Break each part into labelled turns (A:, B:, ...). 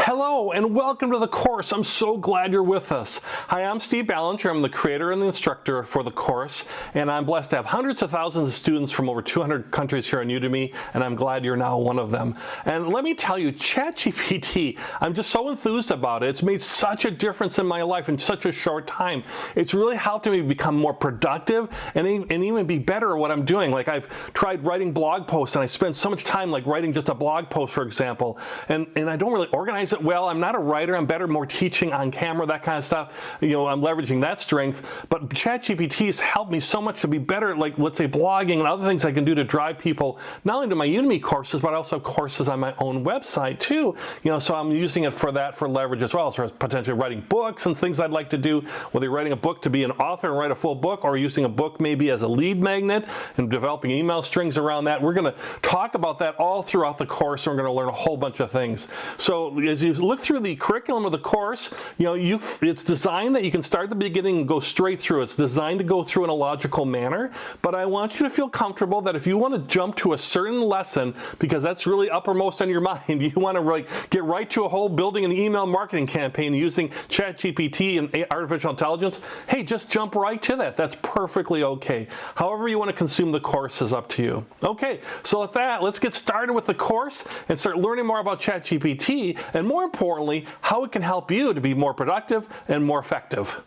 A: Hello and welcome to the course. I'm so glad you're with us. Hi, I'm Steve Ballinger. I'm the creator and the instructor for the course, and I'm blessed to have hundreds of thousands of students from over 200 countries here on Udemy, and I'm glad you're now one of them. And let me tell you, ChatGPT, I'm just so enthused about it. It's made such a difference in my life in such a short time. It's really helped me become more productive and even be better at what I'm doing. Like, I've tried writing blog posts, and I spend so much time like writing just a blog post, for example, and I don't really organize it well. I'm not a writer. I'm better more teaching on camera, that kind of stuff. You know, I'm leveraging that strength. But ChatGPT has helped me so much to be better at, like, let's say, blogging and other things I can do to drive people not only to my Udemy courses, but also courses on my own website too. You know, so I'm using it for that, for leverage as well, as potentially writing books and things I'd like to do, whether you're writing a book to be an author and write a full book, or using a book maybe as a lead magnet and developing email strings around that. We're going to talk about that all throughout the course, and we're going to learn a whole bunch of things. So as you look through the curriculum of the course, you know, it's designed that you can start at the beginning and go straight through. It's designed to go through in a logical manner, but I want you to feel comfortable that if you want to jump to a certain lesson, because that's really uppermost on your mind, you want to really get right to a whole building an email marketing campaign using ChatGPT and artificial intelligence, hey, just jump right to that. That's perfectly okay. However you want to consume the course is up to you. Okay, so with that, let's get started with the course and start learning more about ChatGPT, and more importantly, how it can help you to be more productive and more effective.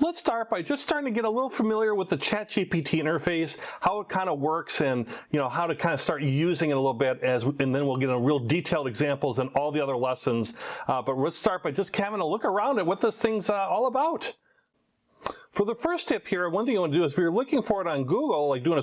A: Let's start by just starting to get a little familiar with the ChatGPT interface, how it kind of works, and how to kind of start using it a little bit, and then we'll get into real detailed examples in all the other lessons. But let's start by just having a look around at what this thing's all about. For the first tip here, one thing you want to do is if you're looking for it on Google, like doing a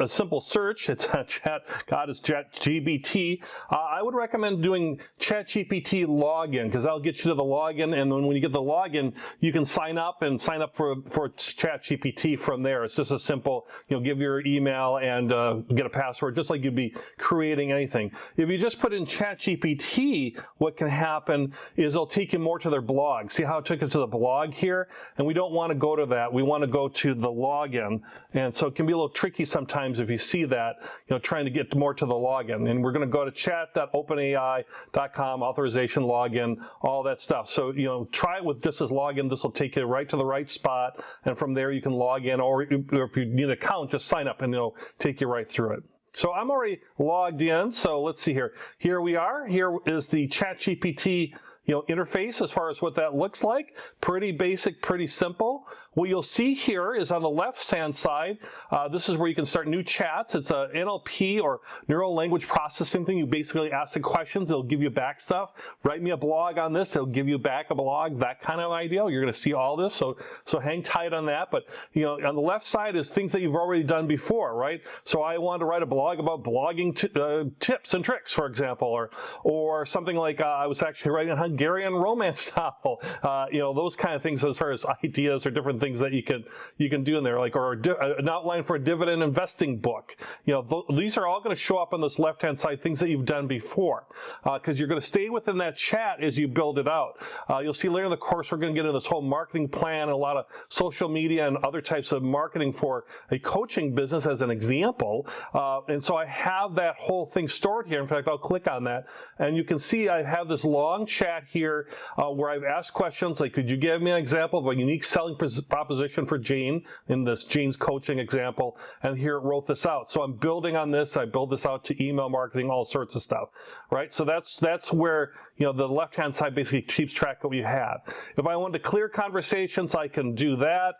A: simple search, it's ChatGPT. I would recommend doing ChatGPT login, because that'll get you to the login, and then when you get the login, you can sign up for ChatGPT from there. It's just a simple, give your email and get a password, just like you'd be creating anything. If you just put in ChatGPT, what can happen is it'll take you more to their blog. See how it took us to the blog here? And we don't want to go to that. We want to go to the login. And so it can be a little tricky sometimes if you see that, trying to get more to the login. And we're going to go to chat.openai.com, authorization, login, all that stuff. So, try it with just as login. This will take you right to the right spot. And from there you can log in, or if you need an account, just sign up and it'll take you right through it. So I'm already logged in. So let's see here. Here we are. Here is the ChatGPT interface as far as what that looks like. Pretty basic, pretty simple. What you'll see here is on the left-hand side, this is where you can start new chats. It's a NLP, or neural language processing thing. You basically ask the questions, it'll give you back stuff. Write me a blog on this, it'll give you back a blog, that kind of idea. You're going to see all this, so hang tight on that. But on the left side is things that you've already done before, right? So I wanted to write a blog about blogging tips and tricks, for example, or something like I was actually writing a Hungarian romance novel. Those kind of things as far as ideas or different things that you can do in there, like, or an outline for a dividend investing book. These are all going to show up on this left-hand side, things that you've done before, because you're going to stay within that chat as you build it out. You'll see later in the course we're going to get into this whole marketing plan and a lot of social media and other types of marketing for a coaching business as an example. And so I have that whole thing stored here. In fact, I'll click on that, and you can see I have this long chat here where I've asked questions like, could you give me an example of a unique selling proposition for Jane, in this Jane's coaching example, and here it wrote this out. So I'm building on this. I build this out to email marketing, all sorts of stuff, right? So that's where the left-hand side basically keeps track of what you have. If I want to clear conversations, I can do that.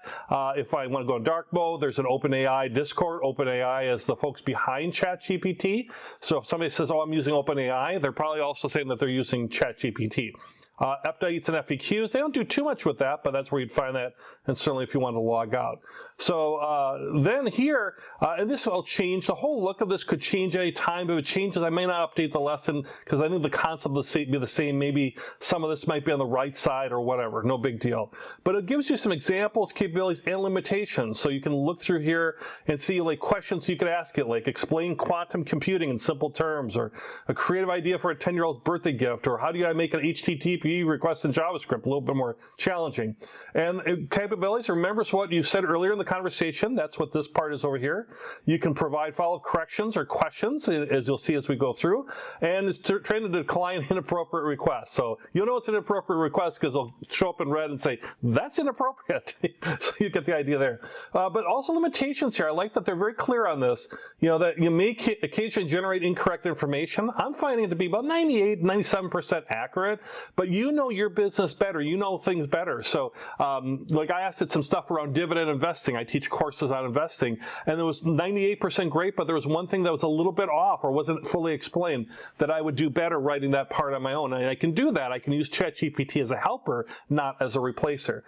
A: If I want to go in dark mode, there's an OpenAI Discord. OpenAI is the folks behind ChatGPT. So if somebody says, oh, I'm using OpenAI, they're probably also saying that they're using ChatGPT. Updates and FAQs, they don't do too much with that, but that's where you'd find that, and certainly if you want to log out. So then here, and this will change, the whole look of this could change any time, but if it changes, I may not update the lesson, because I think the concept will be the same. Maybe some of this might be on the right side or whatever, no big deal. But it gives you some examples, capabilities, and limitations. So you can look through here and see like questions you could ask it, like explain quantum computing in simple terms, or a creative idea for a 10-year-old's birthday gift, or how do I make an HTTP HTTP requests in JavaScript, a little bit more challenging. And capabilities, remember what you said earlier in the conversation. That's what this part is over here. You can provide follow-up corrections or questions, as you'll see as we go through. And it's trained to decline inappropriate requests. So you'll know it's an inappropriate request because it'll show up in red and say, that's inappropriate. So you get the idea there. But also limitations here. I like that they're very clear on this. That you may occasionally generate incorrect information. I'm finding it to be about 98, 97% accurate, but you know your business better. You know things better. So like I asked it some stuff around dividend investing. I teach courses on investing, and it was 98% great, but there was one thing that was a little bit off or wasn't fully explained that I would do better writing that part on my own. And I can do that. I can use ChatGPT as a helper, not as a replacer.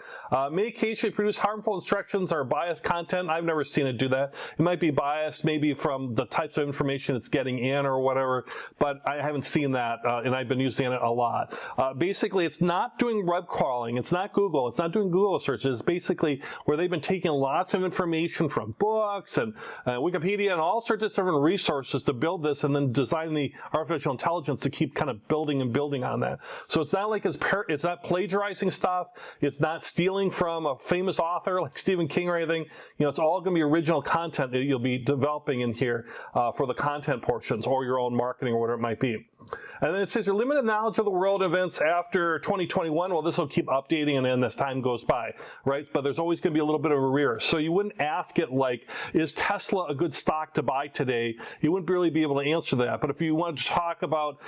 A: May occasionally produce harmful instructions or biased content. I've never seen it do that. It might be biased maybe from the types of information it's getting in or whatever, but I haven't seen that, and I've been using it a lot. Basically, it's not doing web crawling. It's not Google. It's not doing Google searches. It's basically where they've been taking lots of information from books and Wikipedia and all sorts of different resources to build this, and then design the artificial intelligence to keep kind of building and building on that. So it's not like it's not plagiarizing stuff. It's not stealing from a famous author like Stephen King or anything. It's all going to be original content that you'll be developing in here for the content portions or your own marketing or whatever it might be. And then it says your limited knowledge of the world events after 2021. Well, this will keep updating and then as time goes by, right? But there's always going to be a little bit of arrears. So you wouldn't ask it like, is Tesla a good stock to buy today? You wouldn't really be able to answer that. But if you want to talk about,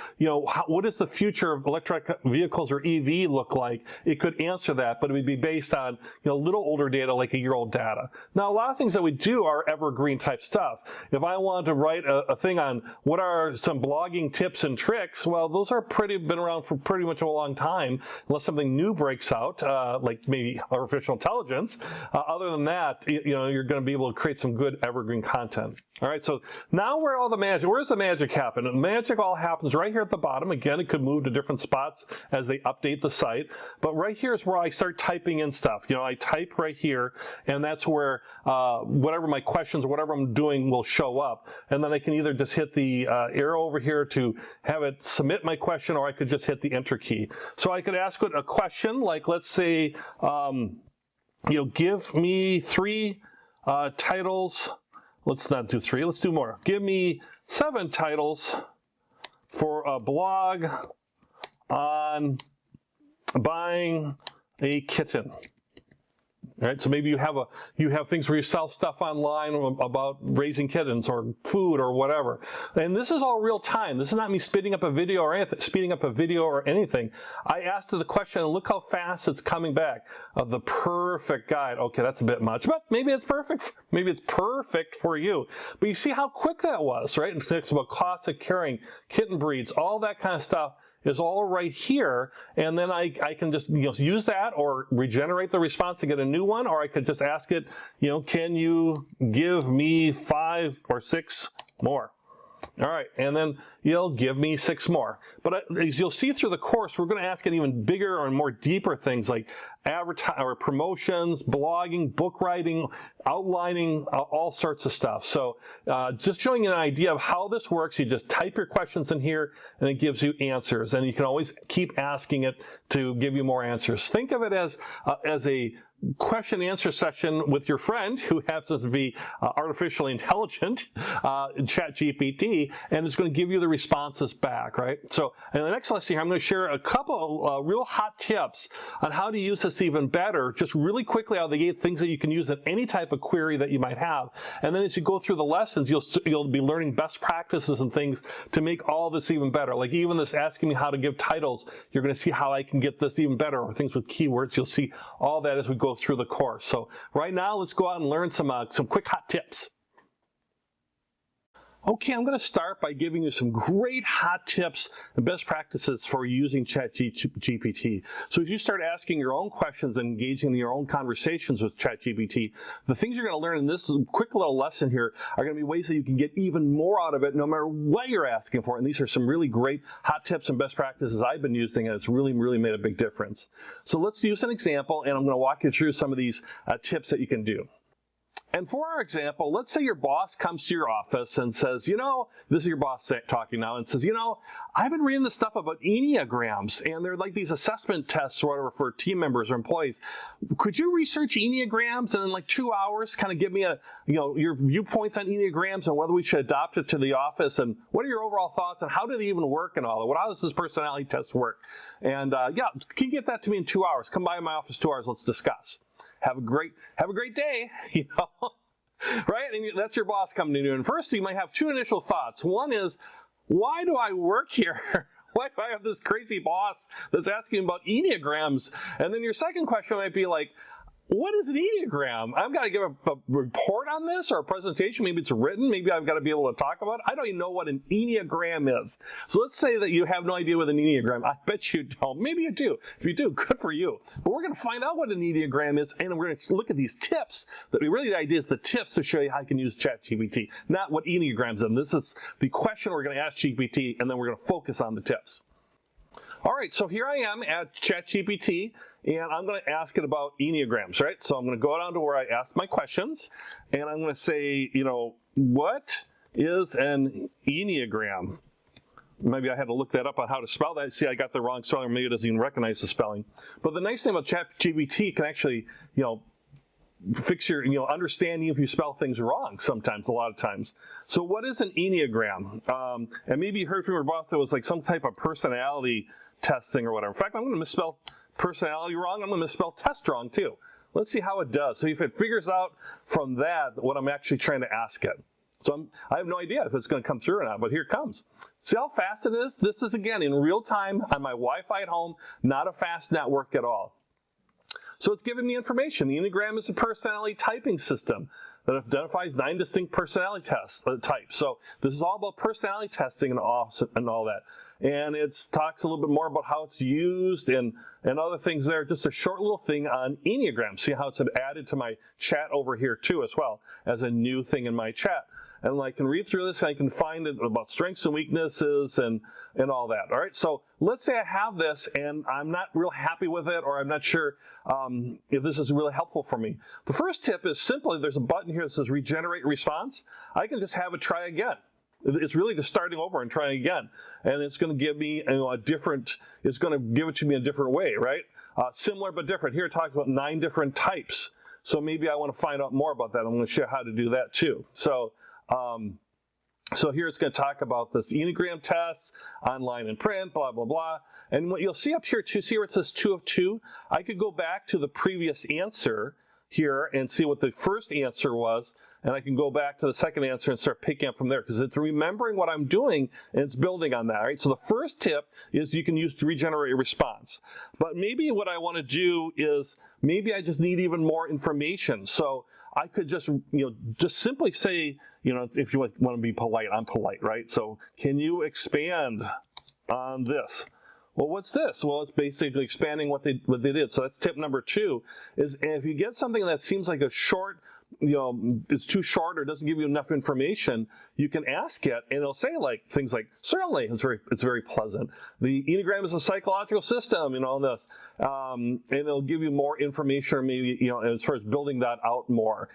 A: what does the future of electric vehicles or EV look like? It could answer that, but it would be based on, a little older data, like a year-old data. Now, a lot of things that we do are evergreen type stuff. If I wanted to write a thing on what are some blogging tips and tricks, well, those are been around for pretty much a long time, unless something new breaks out, like maybe artificial intelligence. Other than that, you're going to be able to create some good evergreen content. All right, so now where's the magic happen? And magic all happens right here at the bottom. Again, it could move to different spots as they update the site, but right here is where I start typing in stuff. I type right here, and that's where whatever my questions, whatever I'm doing will show up. And then I can either just hit the arrow over here to have it submit my question, or I could just hit the enter key. So I could ask it a question like, let's say, give me 3 titles. Let's not do 3, let's do more. Give me 7 titles for a blog on buying a kitten. All right, so maybe you have things where you sell stuff online about raising kittens or food or whatever. And this is all real time. This is not me speeding up a video or anything. I asked her the question, and look how fast it's coming back. The perfect guide. Okay, that's a bit much, but maybe it's perfect. Maybe it's perfect for you. But you see how quick that was, right? And it's about cost of carrying, kitten breeds, all that kind of stuff is all right here, and then I can just use that or regenerate the response to get a new one, or I could just ask it, can you give me 5 or 6 more? All right, and then you'll give me 6 more. But as you'll see through the course, we're going to ask it even bigger or more deeper things like promotions, blogging, book writing, outlining, all sorts of stuff. So just showing you an idea of how this works, you just type your questions in here, and it gives you answers. And you can always keep asking it to give you more answers. Think of it as a question and answer session with your friend who happens to be artificially intelligent, ChatGPT, and it's going to give you the responses back, right? So in the next lesson here, I'm going to share a couple real hot tips on how to use this even better, just really quickly out of the gate, things that you can use in any type of query that you might have. And then as you go through the lessons, you'll be learning best practices and things to make all this even better. Like even this asking me how to give titles, you're going to see how I can get this even better, or things with keywords. You'll see all that as we go through the course. So right now, let's go out and learn some quick hot tips. Okay, I'm going to start by giving you some great hot tips and best practices for using ChatGPT. So as you start asking your own questions and engaging in your own conversations with ChatGPT, the things you're going to learn in this quick little lesson here are going to be ways that you can get even more out of it no matter what you're asking for. And these are some really great hot tips and best practices I've been using, and it's really made a big difference. So let's use an example, and I'm going to walk you through some of these tips that you can do. And for our example, let's say your boss comes to your office and says, this is your boss talking now, and says, I've been reading this stuff about Enneagrams, and they're like these assessment tests or whatever for team members or employees. Could you research Enneagrams and in like 2 hours kind of give me your viewpoints on Enneagrams and whether we should adopt it to the office, and what are your overall thoughts and how do they even work and all that? How does this personality test work? And can you get that to me in 2 hours? Come by my office 2 hours, let's discuss. Have a great day, right? And that's your boss coming to you. And first, you might have two initial thoughts. One is, why do I work here? Why do I have this crazy boss that's asking about Enneagrams? And then your second question might be like, what is an Enneagram? I've got to give a report on this or a presentation. Maybe it's written. Maybe I've got to be able to talk about it. I don't even know what an Enneagram is. So let's say that you have no idea what an Enneagram. I bet you don't. Maybe you do. If you do, good for you. But we're going to find out what an Enneagram is, and we're going to look at these tips. The idea is the tips to show you how you can use ChatGPT, not what Enneagrams are. This is the question we're going to ask GPT, and then we're going to focus on the tips. All right, so here I am at ChatGPT, and I'm going to ask it about Enneagrams, right? So I'm going to go down to where I ask my questions, and I'm going to say, what is an Enneagram? Maybe I had to look that up on how to spell that. See, I got the wrong spelling, or maybe it doesn't even recognize the spelling. But the nice thing about ChatGPT can actually, fix your, understanding if you spell things wrong sometimes, a lot of times. So what is an Enneagram? And maybe you heard from your boss that it was like some type of personality testing or whatever. In fact, I'm going to misspell personality wrong. I'm going to misspell test wrong too. Let's see how it does. So if it figures out from that what I'm actually trying to ask it. So I have no idea if it's going to come through or not, but here it comes. See how fast it is? This is, again, in real time on my Wi-Fi at home, not a fast network at all. So it's giving me information. The Enneagram is a personality typing system that identifies 9 distinct personality types. So this is all about personality testing and all that. And it talks a little bit more about how it's used and other things there. Just a short little thing on Enneagram. See how it's added to my chat over here too as well as a new thing in my chat. And I can read through this and I can find it about strengths and weaknesses and all that. All right, so let's say I have this and I'm not real happy with it, or I'm not sure if this is really helpful for me. The first tip is simply, there's a button here that says regenerate response. I can just have it try again. It's really just starting over and trying again. And it's going to give me it's going to give it to me in a different way, right? Similar but different. Here it talks about 9 different types. So maybe I want to find out more about that. I'm going to show you how to do that too. So here it's going to talk about this Enneagram tests, online and print, blah, blah, blah. And what you'll see up here too, see where it says 2 of 2? I could go back to the previous answer here and see what the first answer was, and I can go back to the second answer and start picking up from there, because it's remembering what I'm doing and it's building on that, right? So the first tip is you can use to regenerate a response. But maybe what I want to do is, maybe I just need even more information. So I could just simply say, if you want to be polite, I'm polite, right? So can you expand on this? Well, what's this? Well, it's basically expanding what they did. So that's tip number 2, is if you get something that seems like a short, it's too short or doesn't give you enough information, you can ask it and it'll say things like, certainly, it's very pleasant. The Enneagram is a psychological system, all this. And it'll give you more information, or maybe, as far as building that out more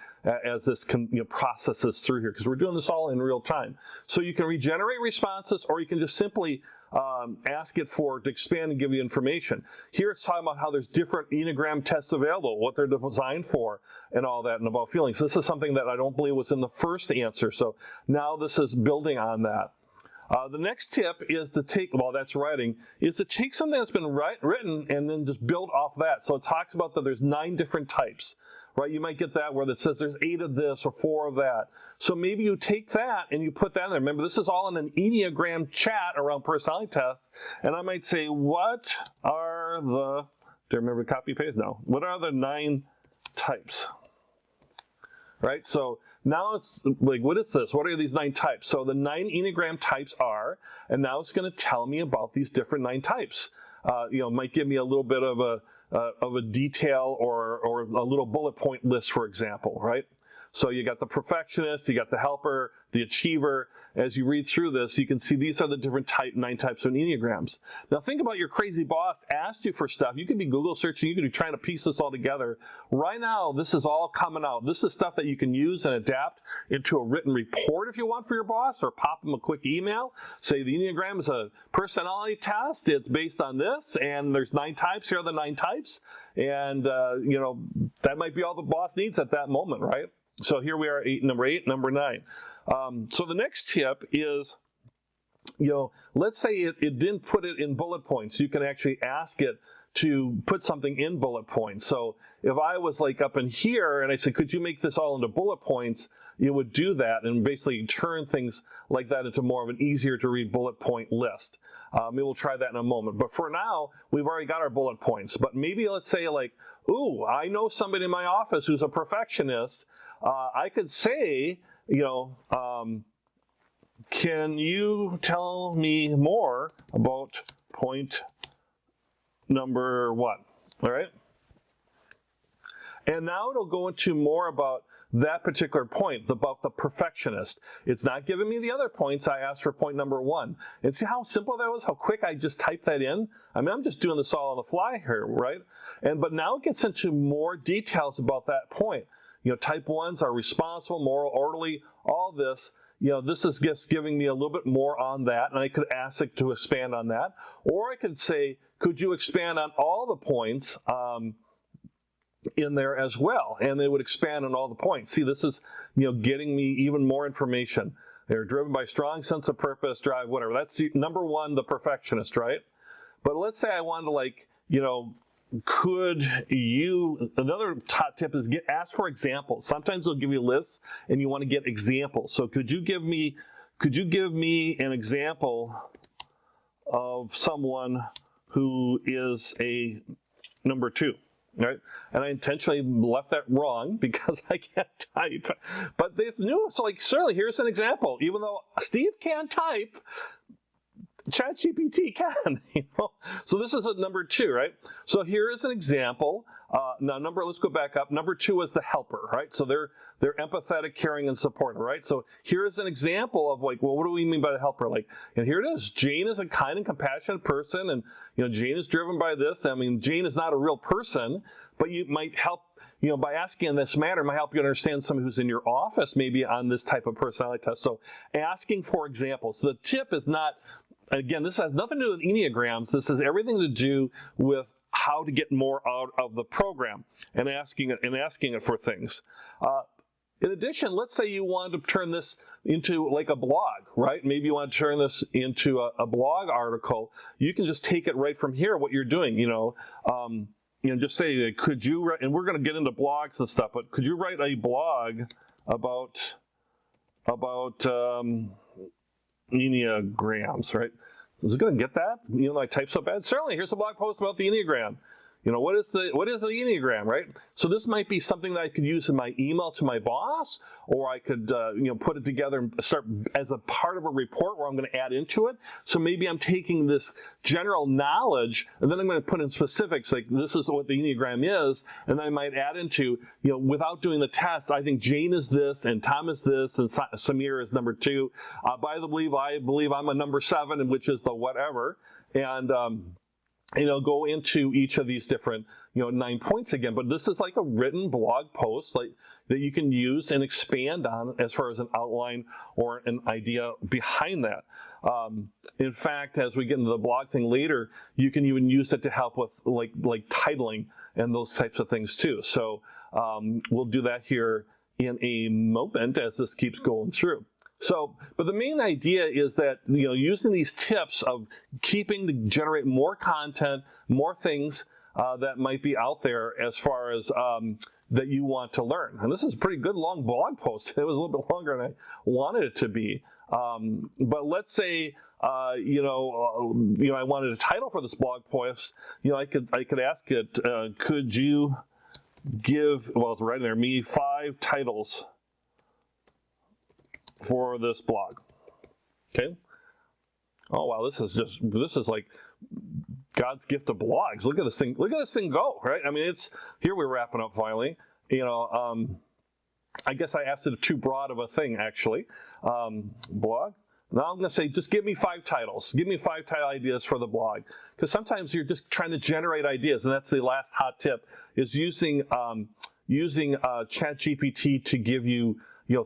A: as this processes through here, because we're doing this all in real time. So you can regenerate responses, or you can just simply ask it to expand and give you information. Here it's talking about how there's different Enneagram tests available, what they're designed for, and all that, and about feelings. This is something that I don't believe was in the first answer, so now this is building on that. The next tip is to take, is to take something that's been written and then just build off that. So it talks about that there's 9 different types, right? You might get that where it says there's 8 of this or 4 of that. So maybe you take that and you put that in there. Remember, this is all in an Enneagram chat around personality tests. And I might say, what are the, do I remember copy paste? No. What are the 9 types? Right? So now it's like, what is this? What are these 9 types? So the 9 Enneagram types are, and now it's going to tell me about these different 9 types. Might give me a little bit of a detail or a little bullet point list, for example, right? So you got the perfectionist, you got the helper, the achiever. As you read through this, you can see these are the different 9 types of Enneagrams. Now think about your crazy boss asked you for stuff. You could be Google searching, you could be trying to piece this all together. Right now, this is all coming out. This is stuff that you can use and adapt into a written report if you want for your boss, or pop them a quick email. Say the Enneagram is a personality test. It's based on this, and there's 9 types. Here are the 9 types. And, you know, that might be all the boss needs at that moment, right? So here we are, number 8, number 9. So the next tip is, you know, let's say it didn't put it in bullet points. You can actually ask it to put something in bullet points. So if I was like up in here and I said, could you make this all into bullet points, it would do that and basically turn things like that into more of an easier to read bullet point list. Maybe we'll try that in a moment. But for now, we've already got our bullet points. But maybe let's say like, ooh, I know somebody in my office who's a perfectionist. I could say, you know, can you tell me more about point number 1, all right? And now it'll go into more about that particular point, about the perfectionist. It's not giving me the other points. I asked for point number 1. And see how simple that was, how quick I just typed that in? I mean, I'm just doing this all on the fly here, right? But now it gets into more details about that point. You know, type 1s are responsible, moral, orderly, all this. You know, this is just giving me a little bit more on that, and I could ask it to expand on that. Or I could say, could you expand on all the points in there as well? And they would expand on all the points. See, this is, you know, getting me even more information. They're driven by strong sense of purpose, drive, whatever. That's number 1, the perfectionist, right? But let's say I wanted to, like, you know, could you, another top tip is ask for examples. Sometimes they'll give you lists and you want to get examples. So could you give me an example of someone who is a number 2, right? And I intentionally left that wrong because I can't type. But they knew, so like, certainly here's an example. Even though Steve can't type, ChatGPT can, you know. So this is a number 2, right? So here is an example. Now let's go back up. Number 2 is the helper, right? So they're empathetic, caring, and supportive, right? So here is an example of like, well, what do we mean by the helper? Like, and here it is. Jane is a kind and compassionate person, and you know, Jane is driven by this. I mean, Jane is not a real person, but you might help, you know, by asking in this manner, might help you understand someone who's in your office, maybe on this type of personality test. So asking for examples. So the tip is not, again, this has nothing to do with Enneagrams. This has everything to do with how to get more out of the program and asking it for things. In addition, let's say you wanted to turn this into like a blog, right? Maybe you want to turn this into a blog article. You can just take it right from here, what you're doing, you know, just say, could you write, and we're going to get into blogs and stuff, but could you write a blog about Enneagrams, right? Is it going to get that? You know, I type so bad. Certainly, here's a blog post about the Enneagram. You know, what is the Enneagram, right? So this might be something that I could use in my email to my boss, or I could, put it together and start as a part of a report where I'm going to add into it. So maybe I'm taking this general knowledge, and then I'm going to put in specifics, like this is what the Enneagram is, and then I might add into, you know, without doing the test, I think Jane is this, and Tom is this, and Samir is number 2. I believe I'm a number 7, which is the whatever, and go into each of these different, 9 points again. But this is like a written blog post like that you can use and expand on as far as an outline or an idea behind that. In fact, as we get into the blog thing later, you can even use it to help with like titling and those types of things too. So we'll do that here in a moment as this keeps going through. So, but the main idea is that, using these tips of keeping to generate more content, more things that might be out there as far as that you want to learn. And this is a pretty good long blog post. It was a little bit longer than I wanted it to be. But let's say, I wanted a title for this blog post. I could ask it, could you give, well, it's right there, me 5 titles for this blog. Okay. Oh wow, this is like God's gift to blogs. Look at this thing. Look at this thing go. Right. I mean, it's here. We're wrapping up finally. I guess I asked it too broad of a thing, actually. Blog. Now I'm going to say, just give me 5 titles. Give me 5 title ideas for the blog. Because sometimes you're just trying to generate ideas, and that's the last hot tip, is using ChatGPT to give you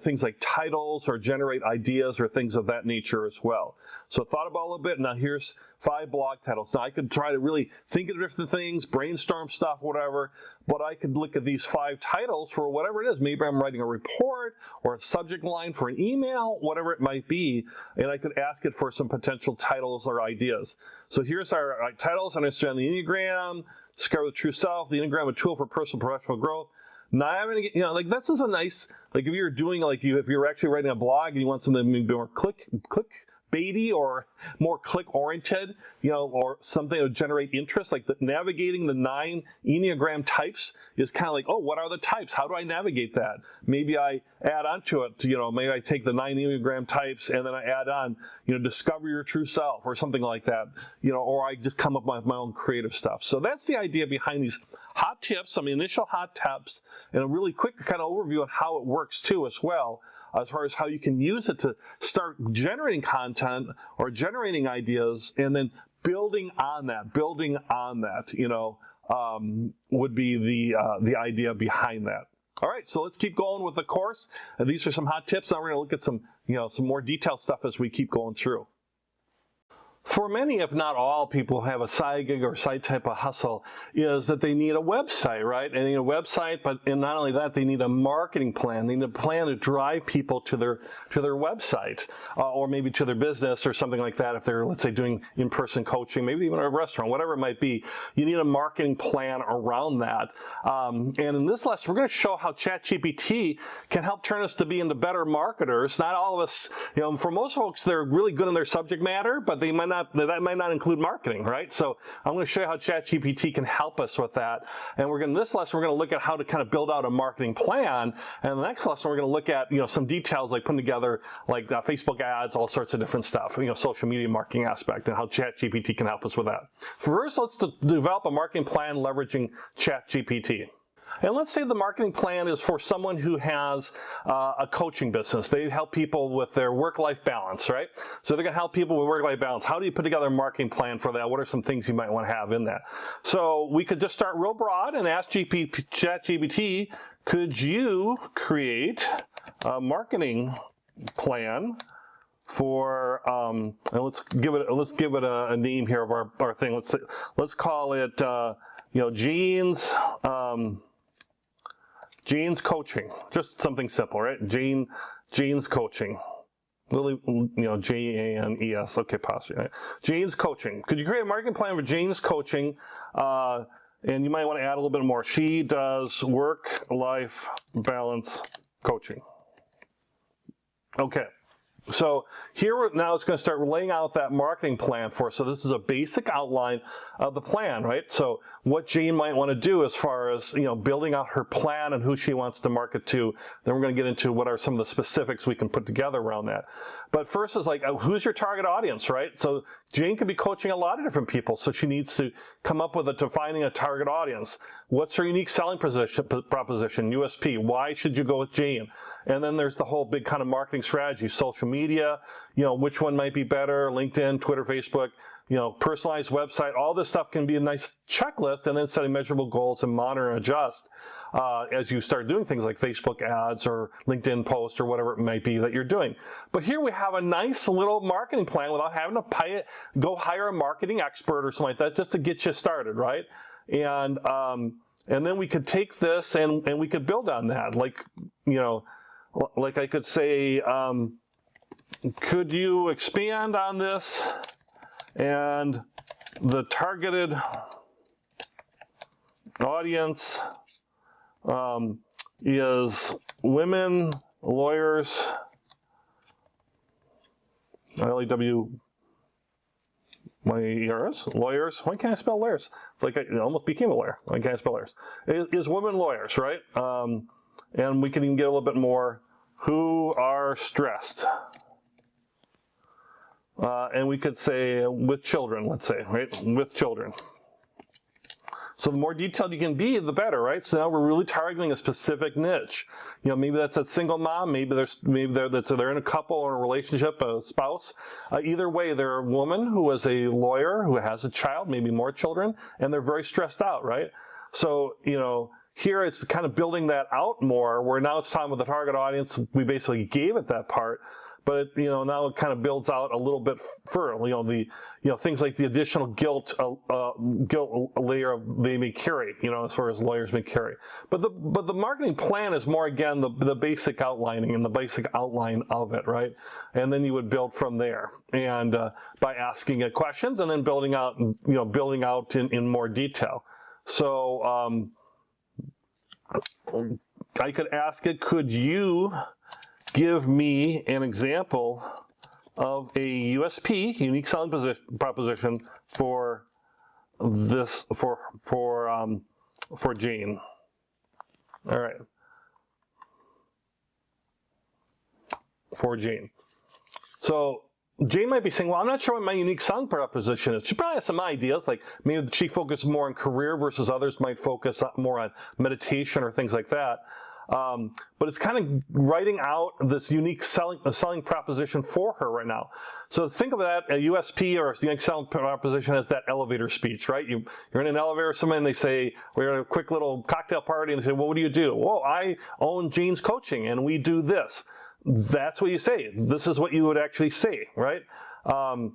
A: things like titles or generate ideas or things of that nature as well. So thought about a little bit. Now here's 5 blog titles. Now I could try to really think of different things, brainstorm stuff, whatever, but I could look at these 5 titles for whatever it is. Maybe I'm writing a report or a subject line for an email, whatever it might be, and I could ask it for some potential titles or ideas. So here's our titles: Understand the Enneagram, Discover the True Self, the Enneagram, a tool for personal and professional growth. Now I'm gonna get, like this is a nice, like if you're doing if you're actually writing a blog and you want something maybe more clickbaity or more click-oriented, or something to generate interest, like navigating the 9 Enneagram types is kind of like, oh, what are the types? How do I navigate that? Maybe I add on to it, maybe I take the 9 Enneagram types and then I add on, discover your true self or something like that, or I just come up with my own creative stuff. So that's the idea behind these hot tips, some initial hot tips, and a really quick kind of overview on how it works too as well, as far as how you can use it to start generating content or generating ideas, and then building on that, would be the idea behind that. All right, so let's keep going with the course. And these are some hot tips. Now we're going to look at some more detailed stuff as we keep going through. For many, if not all, people who have a side gig or side type of hustle, is that they need a website, right? And they need a website, and not only that, they need a marketing plan. They need a plan to drive people to their website, or maybe to their business or something like that. If they're, let's say, doing in-person coaching, maybe even a restaurant, whatever it might be, you need a marketing plan around that. And in this lesson, we're going to show how ChatGPT can help turn us to be into better marketers. Not all of us, for most folks, they're really good in their subject matter, but that might not include marketing, right? So I'm going to show you how ChatGPT can help us with that. And in this lesson, we're going to look at how to kind of build out a marketing plan. And in the next lesson, we're going to look at, some details like putting together like Facebook ads, all sorts of different stuff, social media marketing aspect, and how ChatGPT can help us with that. First, let's develop a marketing plan leveraging ChatGPT. And let's say the marketing plan is for someone who has a coaching business. They help people with their work-life balance, right? So they're going to help people with work-life balance. How do you put together a marketing plan for that? What are some things you might want to have in that? So we could just start real broad and ask ChatGPT, could you create a marketing plan for, and let's give it a name here of our thing. Let's call it, Gene's coaching, just something simple, right? Gene's coaching. Really, Janes, okay, possibly, right? Gene's coaching. Could you create a marketing plan for Gene's coaching? And you might want to add a little bit more. She does work-life balance coaching. Okay. So here now it's going to start laying out that marketing plan for us. So this is a basic outline of the plan, right? So what Jane might want to do as far as, building out her plan and who she wants to market to. Then we're going to get into what are some of the specifics we can put together around that. But first is like, who's your target audience, right? So Jane could be coaching a lot of different people. So she needs to come up with defining a target audience. What's her unique selling proposition, USP? Why should you go with Jane? And then there's the whole big kind of marketing strategy, social media, which one might be better, LinkedIn, Twitter, Facebook, personalized website. All this stuff can be a nice checklist, and then setting measurable goals and monitor and adjust as you start doing things like Facebook ads or LinkedIn posts or whatever it might be that you're doing. But here we have a nice little marketing plan without having to go hire a marketing expert or something like that just to get you started, right? And then we could take this and we could build on that. Like I could say, could you expand on this? And the targeted audience is women, lawyers, L-E-W-Y-E-R-S, lawyers. Why can't I spell lawyers? It's like I almost became a lawyer. Why can't I spell lawyers? It is women lawyers, right? And we can even get a little bit more, who are stressed. And we could say with children, let's say, right? With children. So the more detailed you can be, the better, right? So now we're really targeting a specific niche. You know, maybe that's a single mom, maybe they're in a couple or a relationship, a spouse. Either way, they're a woman who is a lawyer who has a child, maybe more children, and they're very stressed out, right? So, you know, here it's kind of building that out more, where now it's time with the target audience. We basically gave it that part, but you know, now it kind of builds out a little bit further. You know, things like the additional guilt layer they may carry. You know, as far as lawyers may carry. But the marketing plan is more, again, the basic outlining and the basic outline of it, right? And then you would build from there, and by asking it questions and then building out in more detail. So I could ask it, could you give me an example of a USP, unique selling proposition, for this, for Jane? All right, for Jane. So Jane might be saying, well, I'm not sure what my unique selling proposition is. She probably has some ideas, like maybe she focuses more on career versus others might focus more on meditation or things like that. But it's kind of writing out this unique selling proposition for her right now. So think of that, a USP or a unique selling proposition as that elevator speech, right? You're in an elevator with someone and they say, we're at a quick little cocktail party, and they say, well, what do you do? Well, I own Jane's Coaching and we do this. That's what you say. This is what you would actually say, right? And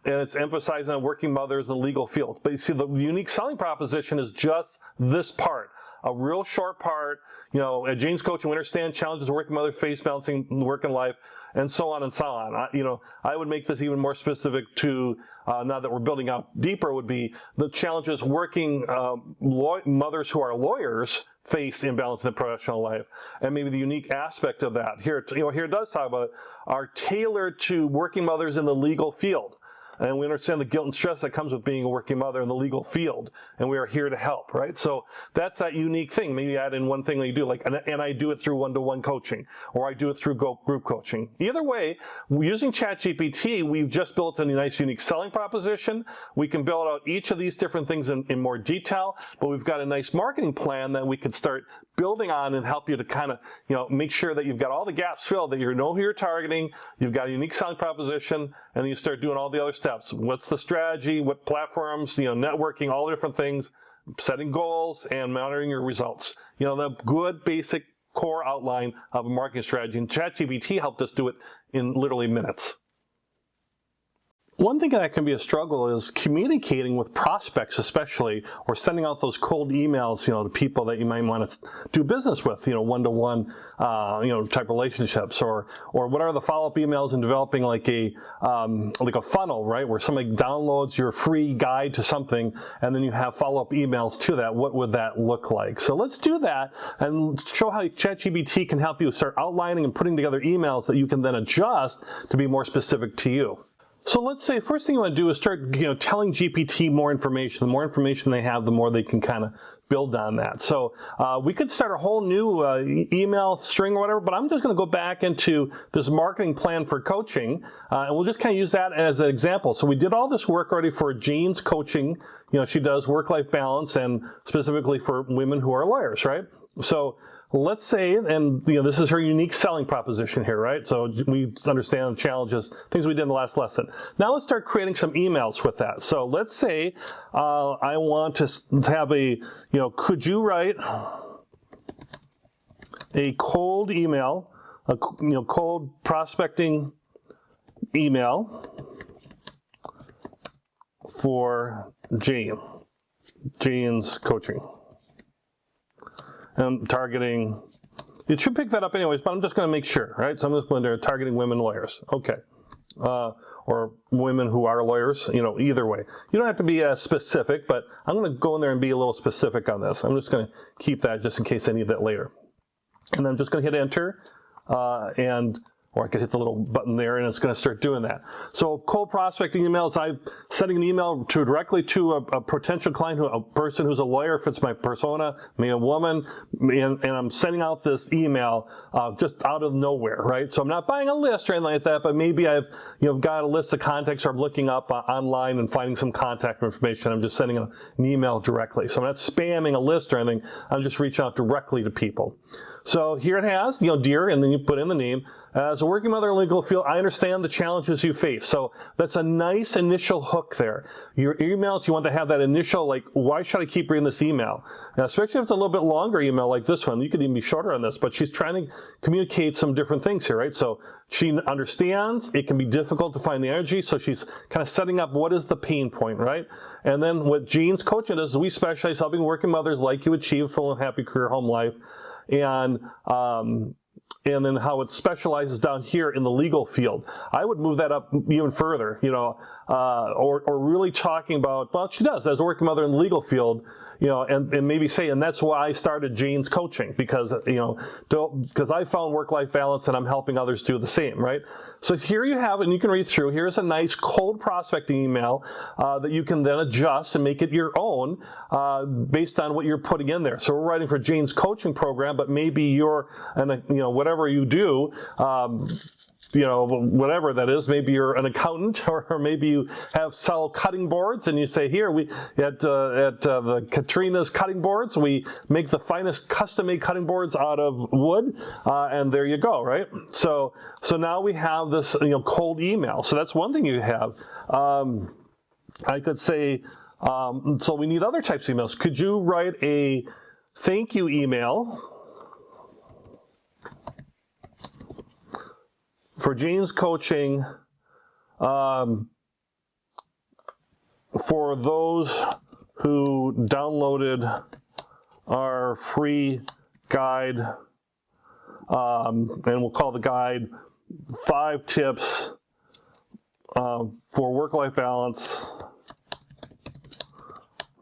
A: it's emphasizing on working mothers in the legal field. But you see, the unique selling proposition is just this part, a real short part. You know, at Jane's Coaching, we understand challenges working mother face, balancing work and life, and so on and so on. You know, I would make this even more specific to, now that we're building out deeper, would be the challenges working mothers who are lawyers face in balancing the professional life, and maybe the unique aspect of that. Here, here it does talk about it, are tailored to working mothers in the legal field. And we understand the guilt and stress that comes with being a working mother in the legal field, and we are here to help, right? So that's that unique thing. Maybe add in one thing that you do, like, and I do it through one-to-one coaching, or I do it through group coaching. Either way, using ChatGPT, we've just built a nice unique selling proposition. We can build out each of these different things in more detail, but we've got a nice marketing plan that we can start building on and help you to kind of, you know, make sure that you've got all the gaps filled, that you know who you're targeting, you've got a unique selling proposition, and then you start doing all the other steps. What's the strategy, what platforms, you know, networking, all the different things, setting goals, and monitoring your results. You know, the good basic core outline of a marketing strategy. And ChatGPT helped us do it in literally minutes. One thing that can be a struggle is communicating with prospects, especially, or sending out those cold emails, you know, to people that you might want to do business with, you know, one-to-one, you know, type relationships, or what are the follow-up emails, and developing like a funnel, right, where somebody downloads your free guide to something, and then you have follow-up emails to that. What would that look like? So let's do that and show how ChatGPT can help you start outlining and putting together emails that you can then adjust to be more specific to you. So let's say first thing you want to do is start, you know, telling GPT more information. The more information they have, the more they can kind of build on that. So we could start a whole new email string or whatever, but I'm just going to go back into this marketing plan for coaching, and we'll just kind of use that as an example. So we did all this work already for Jane's Coaching. You know, she does work-life balance, and specifically for women who are lawyers, right? So let's say, and you know, this is her unique selling proposition here, right? So we understand the challenges, things we did in the last lesson. Now let's start creating some emails with that. So let's say I want to have a, you know, could you write a cold email, a, you know, cold prospecting email for Jane's Coaching. And targeting, it should pick that up anyways, but I'm just going to make sure, right? So I'm just going to targeting women lawyers, okay, or women who are lawyers, you know, either way. You don't have to be as specific, but I'm going to go in there and be a little specific on this. I'm just going to keep that just in case I need that later. And then I'm just going to hit enter, and or I could hit the little button there and it's going to start doing that. So cold prospecting emails, I'm sending an email directly to a potential client, a person who's a lawyer, if it's my persona, maybe a woman, and I'm sending out this email just out of nowhere, right? So I'm not buying a list or anything like that, but maybe I've got a list of contacts, or I'm looking up online and finding some contact information. I'm just sending an email directly. So I'm not spamming a list or anything. I'm just reaching out directly to people. So here it has, dear, and then you put in the name. As a working mother in the legal field, I understand the challenges you face. So that's a nice initial hook there. Your emails, you want to have that initial, like, why should I keep reading this email? Now, especially if it's a little bit longer email like this one. You could even be shorter on this, but she's trying to communicate some different things here, right? So she understands it can be difficult to find the energy, so she's kind of setting up what is the pain point, right? And then what Jean's coaching does is we specialize helping working mothers like you achieve full and happy career, home life. And then how it specializes down here in the legal field. I would move that up even further, or really talking about, well, she does as a working mother in the legal field, and maybe say, and that's why I started Jean's coaching, because, because I found work-life balance and I'm helping others do the same, right? So here you have it, and you can read through. Here's a nice cold prospecting email that you can then adjust and make it your own based on what you're putting in there. So we're writing for Jean's coaching program, but maybe you're, whatever you do, whatever that is, maybe you're an accountant, or maybe you sell cutting boards, and you say, here, we at the Katrina's Cutting Boards, we make the finest custom-made cutting boards out of wood, and there you go, right? So now we have this, cold email. So that's one thing you have. I could say, so we need other types of emails. Could you write a thank you email for Jean's coaching for those who downloaded our free guide, and we'll call the guide 5 Tips for Work-Life Balance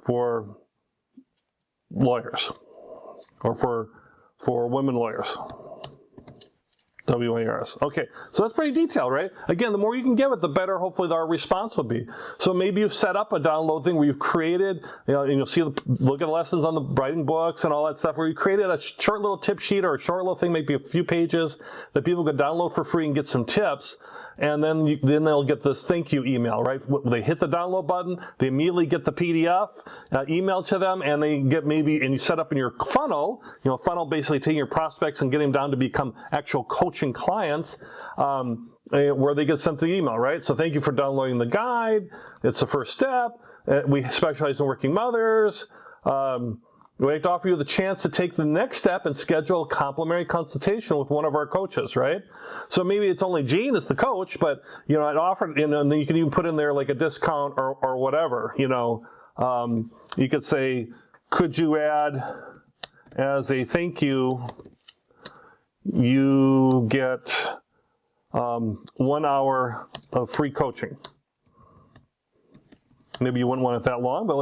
A: for Lawyers, or for women lawyers. WARS. Okay, so that's pretty detailed, right? Again, the more you can give it, the better hopefully our response will be. So maybe you've set up a download thing where you've created, and you'll see, look at the lessons on the writing books and all that stuff, where you created a short little tip sheet or a short little thing, maybe a few pages that people could download for free and get some tips. And then they'll get this thank you email, right? They hit the download button, they immediately get the PDF emailed to them, and they get and you set up in your funnel, funnel basically taking your prospects and getting them down to become actual coaching clients, where they get sent the email, right? So thank you for downloading the guide. It's the first step. We specialize in working mothers. We'd like to offer you the chance to take the next step and schedule a complimentary consultation with one of our coaches, right? So maybe it's only Jean as the coach, but I'd offer, and then you can even put in there like a discount or whatever. You could say, could you add as a thank you, you get 1 hour of free coaching. Maybe you wouldn't want it that long, but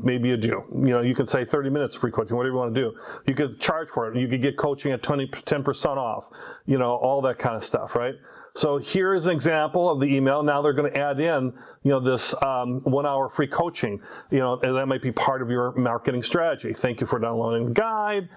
A: maybe you do. You could say 30 minutes free coaching, whatever you want to do. You could charge for it. You could get coaching at 10% off, all that kind of stuff, right? So here is an example of the email. Now they're going to add in, this 1 hour free coaching, and that might be part of your marketing strategy. Thank you for downloading the guide.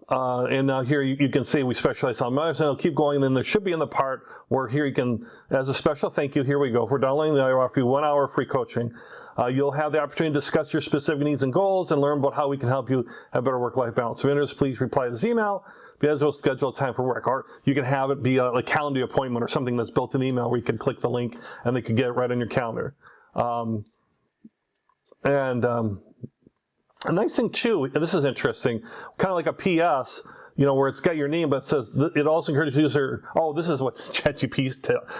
A: And now here you can see we specialize on mothers, and it'll keep going. And then there should be in the part where here you can, as a special thank you, here we go. For downloading, I offer you 1 hour free coaching. You'll have the opportunity to discuss your specific needs and goals and learn about how we can help you have better work-life balance. If you're interested, please reply to this email. Because we'll schedule a time for work, or you can have it be a calendar appointment or something that's built in the email where you can click the link and they can get it right on your calendar. A nice thing too, and this is interesting, kind of like a PS, where it's got your name, but it says it also encourages the user. Oh, this is what ChatGPT's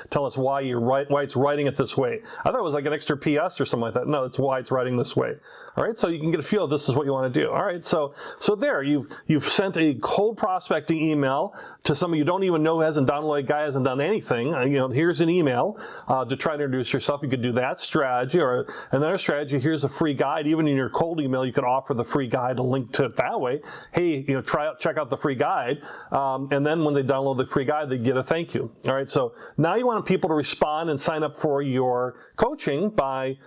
A: tell us why it's writing it this way. I thought it was like an extra PS or something like that. No, it's why it's writing this way. All right, so you can get a feel. This is what you want to do. All right, so there you've sent a cold prospecting email to somebody you don't even know, hasn't downloaded, guy hasn't done anything. Here's an email to try to introduce yourself. You could do that strategy, or another strategy. Here's a free guide. Even in your cold email, you could offer the free guide, a link to it that way. Hey, check out the free guide, and then when they download the free guide, they get a thank you. All right, so now you want people to respond and sign up for your coaching by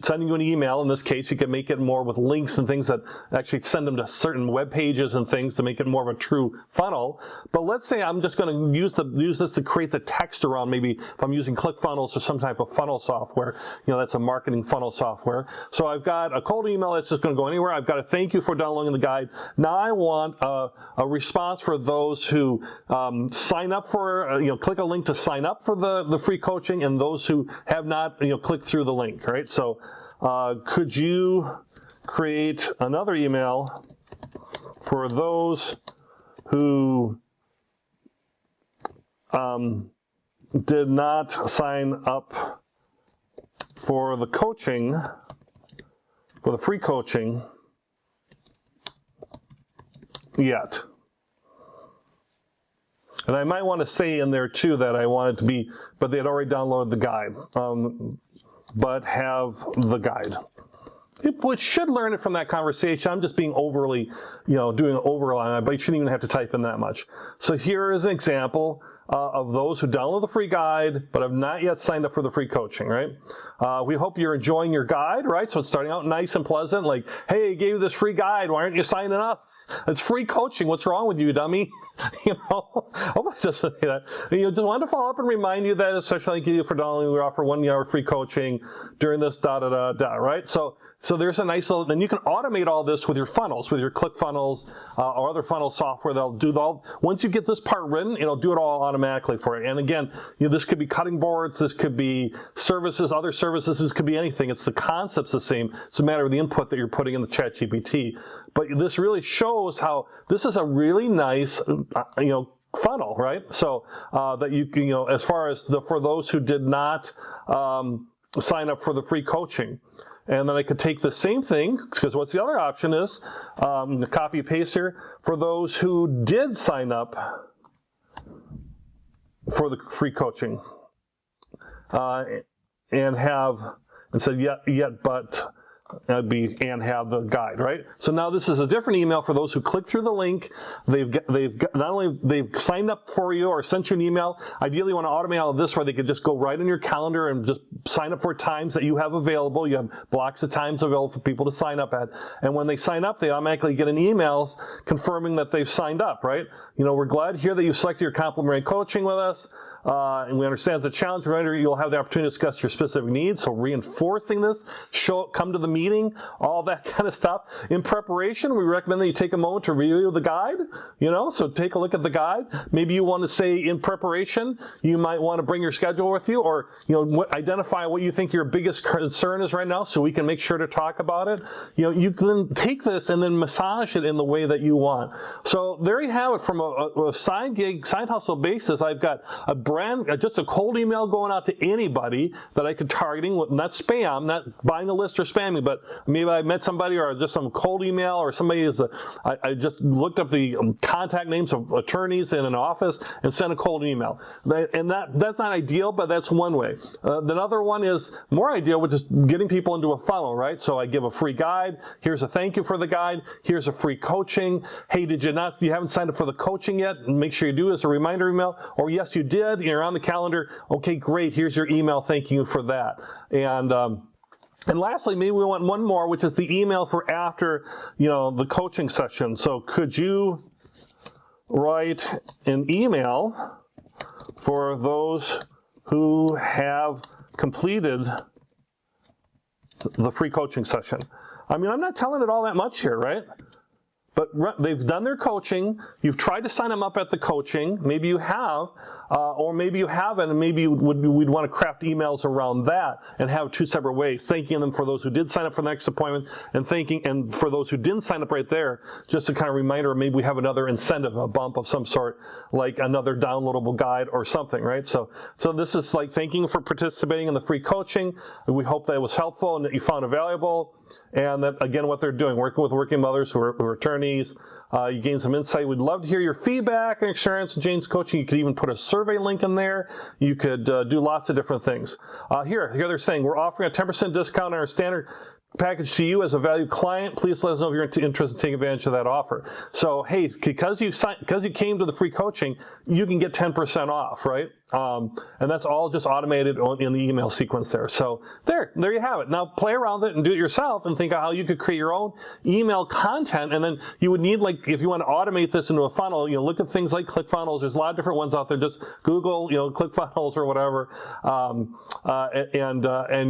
A: sending you an email. In this case, you can make it more with links and things that actually send them to certain web pages and things to make it more of a true funnel. But let's say I'm just going to use this to create the text around, maybe if I'm using ClickFunnels or some type of funnel software, that's a marketing funnel software. So I've got a cold email that's just going to go anywhere. I've got a thank you for downloading the guide. Now I want a response for those who sign up for, click a link to sign up for the free coaching, and those who have not, clicked through the link, right? So could you create another email for those who did not sign up for the coaching, for the free coaching yet? And I might want to say in there too that I want it to be, but they had already downloaded the guide, but have the guide. Which should learn it from that conversation. I'm just being overly, doing an overlay on it, but you shouldn't even have to type in that much. So here is an example of those who download the free guide, but have not yet signed up for the free coaching, right? We hope you're enjoying your guide, right? So it's starting out nice and pleasant, like, hey, I gave you this free guide, why aren't you signing up? It's free coaching. What's wrong with you, dummy? I just say that. Just wanted to follow up and remind you that, especially thank you for downloading, we offer 1 hour free coaching during this right? So there's a nice little, then you can automate all this with your funnels, with your ClickFunnels or other funnel software that'll do all. Once you get this part written, it'll do it all automatically for you. And again, this could be cutting boards, this could be services, other services, this could be anything. It's the concept's the same. It's a matter of the input that you're putting in the ChatGPT. But this really shows how this is a really nice, funnel, right? So that you can, as far as for those who did not sign up for the free coaching. And then I could take the same thing, because what's the other option is, copy paste here, for those who did sign up for the free coaching and said yet, but that'd be and have the guide, right? So now this is a different email for those who click through the link. They've not only they've signed up for you or sent you an email. Ideally, you want to automate all of this where they could just go right in your calendar and just sign up for times that you have available. You have blocks of times available for people to sign up at, and when they sign up, they automatically get an email confirming that they've signed up, right? We're glad to hear that you selected your complimentary coaching with us. And we understand it's a challenge. Remember, you'll have the opportunity to discuss your specific needs. So reinforcing this, come to the meeting, all that kind of stuff. In preparation, we recommend that you take a moment to review the guide. So take a look at the guide. Maybe you want to say in preparation, you might want to bring your schedule with you, or identify what you think your biggest concern is right now, so we can make sure to talk about it. You can take this and then massage it in the way that you want. So there you have it. From a side gig, side hustle basis, I've got just a cold email going out to anybody that I could targeting, not spam, not buying a list or spamming, but maybe I met somebody or just some cold email, or somebody I just looked up the contact names of attorneys in an office and sent a cold email. And that's not ideal, but that's one way. The other one is more ideal, which is getting people into a funnel, right? So I give a free guide. Here's a thank you for the guide. Here's a free coaching. Hey, you haven't signed up for the coaching yet? Make sure you do as a reminder email. Or yes, you did. You're on the calendar. Okay, great. Here's your email thanking you for that. And lastly, maybe we want one more, which is the email for after, the coaching session. So could you write an email for those who have completed the free coaching session? I mean, I'm not telling it all that much here, right? but they've done their coaching. You've tried to sign them up at the coaching. Maybe you have, or maybe you haven't, and maybe we'd want to craft emails around that and have two separate ways, thanking them for those who did sign up for the next appointment and for those who didn't sign up right there, just a kind of reminder, maybe we have another incentive, a bump of some sort, like another downloadable guide or something, right? So this is like thanking you for participating in the free coaching. We hope that it was helpful and that you found it valuable. And that, again, what they're doing, working with working mothers who are attorneys, you gain some insight. We'd love to hear your feedback and experience with Jane's coaching. You could even put a survey link in there. You could do lots of different things. Here they're saying, we're offering a 10% discount on our standard package to you as a valued client. Please let us know if you're interested in taking advantage of that offer. So, hey, because you came to the free coaching, you can get 10% off, right? And that's all just automated in the email sequence there. So there you have it. Now play around with it and do it yourself and think of how you could create your own email content. And then you would need, like, if you want to automate this into a funnel, look at things like ClickFunnels. There's a lot of different ones out there. Just Google, ClickFunnels or whatever, and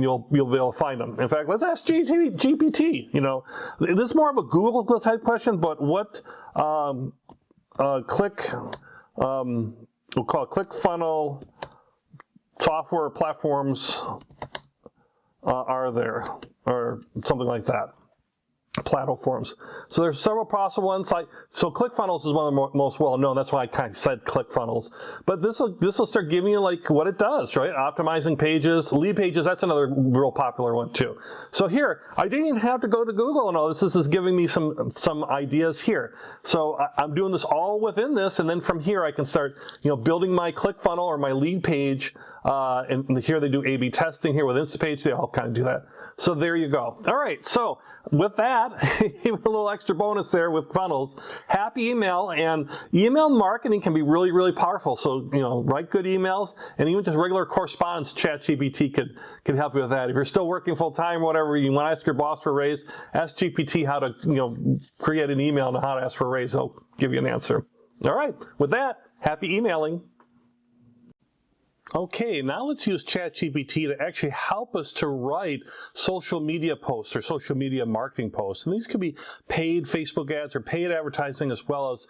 A: you'll be able to find them. In fact, let's ask GPT. This is more of a Google type question, but what we'll call it ClickFunnel software platforms are there, or something like that. Platforms. So there's several possible ones. So ClickFunnels is one of the most well-known. That's why I kind of said ClickFunnels. But this will start giving you like what it does, right? Optimizing pages, lead pages. That's another real popular one too. So here, I didn't even have to go to Google and all this. This is giving me some ideas here. So I'm doing this all within this, and then from here I can start, building my ClickFunnel or my lead page. And here they do A/B testing here with Instapage. They all kind of do that. So there you go. All right. So with that, even a little extra bonus there with funnels. Happy email, and email marketing can be really, really powerful. So, write good emails, and even just regular correspondence, ChatGPT could help you with that. If you're still working full time, whatever, you want to ask your boss for a raise, ask GPT how to, create an email and how to ask for a raise. They'll give you an answer. All right. With that, happy emailing. Okay, now let's use ChatGPT to actually help us to write social media posts or social media marketing posts. And these could be paid Facebook ads or paid advertising, as well as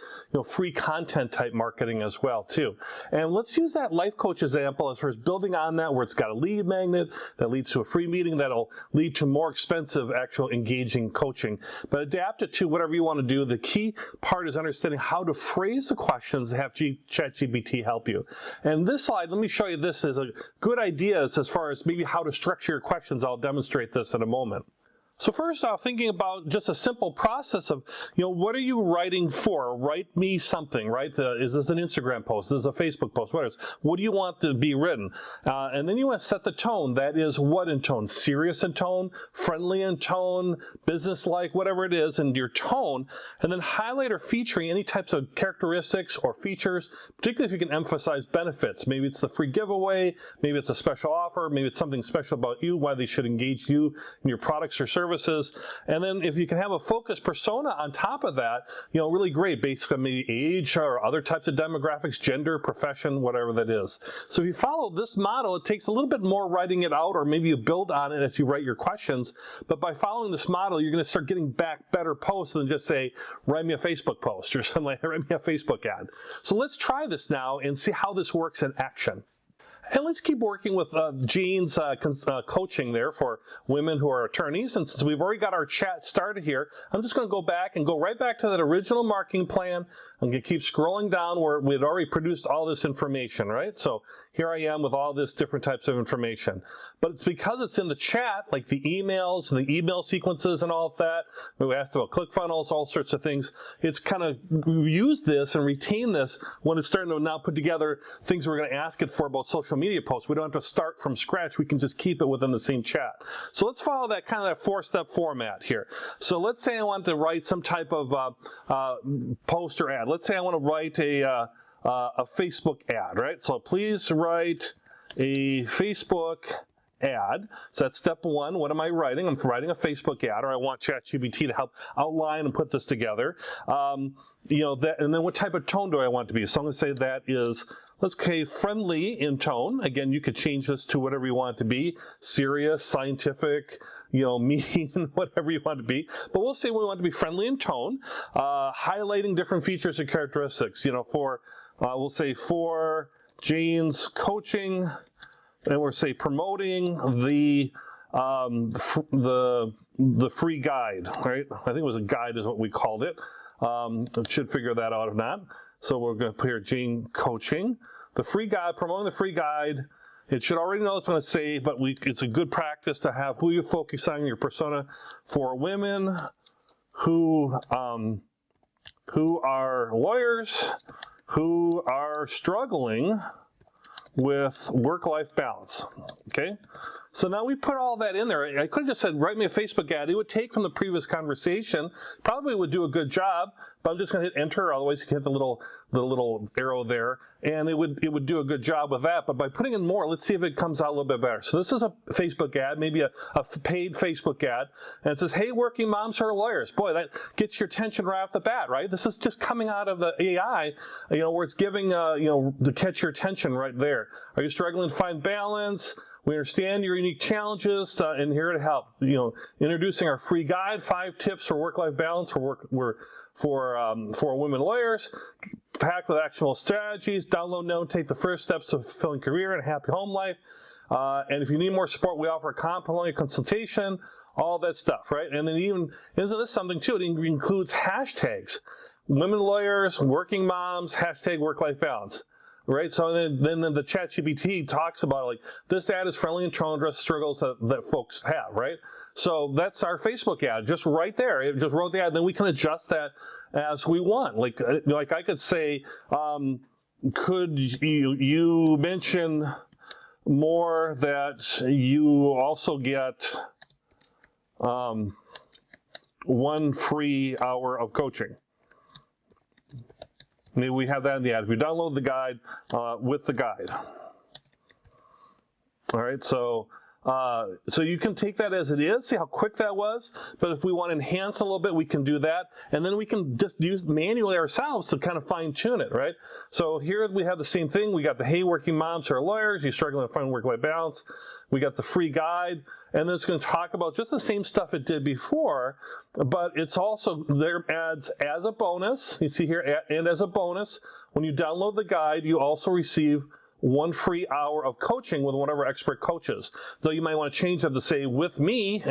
A: free content type marketing as well too. And let's use that life coach example as far as building on that, where it's got a lead magnet that leads to a free meeting that'll lead to more expensive actual engaging coaching. But adapt it to whatever you want to do. The key part is understanding how to phrase the questions to have ChatGPT help you. And this slide, let me show you this is a good idea as far as maybe how to structure your questions. I'll demonstrate this in a moment. So first off, thinking about just a simple process of, what are you writing for? Write me something, right? Is this an Instagram post? Is this a Facebook post? What do you want to be written? And then you want to set the tone. That is what in tone? Serious in tone, friendly in tone, business-like, whatever it is, and your tone. And then highlight or featuring any types of characteristics or features, particularly if you can emphasize benefits. Maybe it's the free giveaway, maybe it's a special offer, maybe it's something special about you, why they should engage you in your products or services. And then if you can have a focused persona on top of that, really great, based on maybe age or other types of demographics, gender, profession, whatever that is. So if you follow this model, it takes a little bit more writing it out, or maybe you build on it as you write your questions. But by following this model, you're going to start getting back better posts than just say, write me a Facebook post or something like that, write me a Facebook ad. So let's try this now and see how this works in action. And let's keep working with Jane's coaching there for women who are attorneys. And since we've already got our chat started here, I'm just going to go back and go right back to that original marketing plan. I'm going to keep scrolling down where we had already produced all this information, right? So here I am with all this different types of information. But it's because it's in the chat, like the emails and the email sequences and all of that. We asked about ClickFunnels, all sorts of things. It's kind of use this and retain this when it's starting to now put together things we're going to ask it for about social media posts. We don't have to start from scratch. We can just keep it within the same chat. So let's follow that kind of that four-step format here. So let's say I want to write some type of post or ad. Let's say I want to write a Facebook ad, right? So please write a Facebook ad. So that's step one. What am I writing? I'm writing a Facebook ad, or I want ChatGPT to help outline and put this together. that, and then what type of tone do I want it to be? So I'm going to say that is, let's say friendly in tone. Again, you could change this to whatever you want it to be, serious, scientific, mean, whatever you want it to be. But we'll say we want it to be friendly in tone, highlighting different features and characteristics. We'll say for Jane's coaching, and we'll say promoting the free guide, right? I think it was a guide is what we called it. Should figure that out if not. So we're going to put here Jane coaching, the free guide, promoting the free guide. It should already know what it's going to say, but it's a good practice to have who you're focusing on, your persona for women who are lawyers, who are struggling with work-life balance, okay? So now we put all that in there. I could have just said, write me a Facebook ad. It would take from the previous conversation, probably would do a good job, but I'm just gonna hit enter, otherwise you can hit the little arrow there, and it would do a good job with that. But by putting in more, let's see if it comes out a little bit better. So this is a Facebook ad, maybe a paid Facebook ad, and it says, hey, working moms who are lawyers. Boy, that gets your attention right off the bat, right? This is just coming out of the AI, where it's giving, to catch your attention right there. Are you struggling to find balance? We understand your unique challenges, and here to help. Introducing our free guide, 5 tips for work-life balance for women lawyers, packed with actionable strategies. Download now and take the first steps to a fulfilling career and a happy home life. And if you need more support, we offer a complimentary consultation. All that stuff, right? And then isn't this something too? It includes hashtags: women lawyers, working moms, hashtag work-life balance. Right, so then the ChatGPT talks about like this ad is friendly and tone address struggles that folks have, right? So that's our Facebook ad, just right there. It just wrote the ad. Then we can adjust that as we want. Like I could say, could you mention more that you also get 1 free hour of coaching? Maybe we have that in the ad. If you download the guide with the guide. All right, so you can take that as it is, see how quick that was, but if we want to enhance a little bit, we can do that, and then we can just use manually ourselves to kind of fine tune it, right? So here we have the same thing. We got the hey, working moms who are lawyers, you're struggling to find work-life balance. We got the free guide, and then it's going to talk about just the same stuff it did before, but it's also there adds as a bonus. You see here, and as a bonus, when you download the guide, you also receive 1 free hour of coaching with one of our expert coaches. Though you might want to change that to say, with me,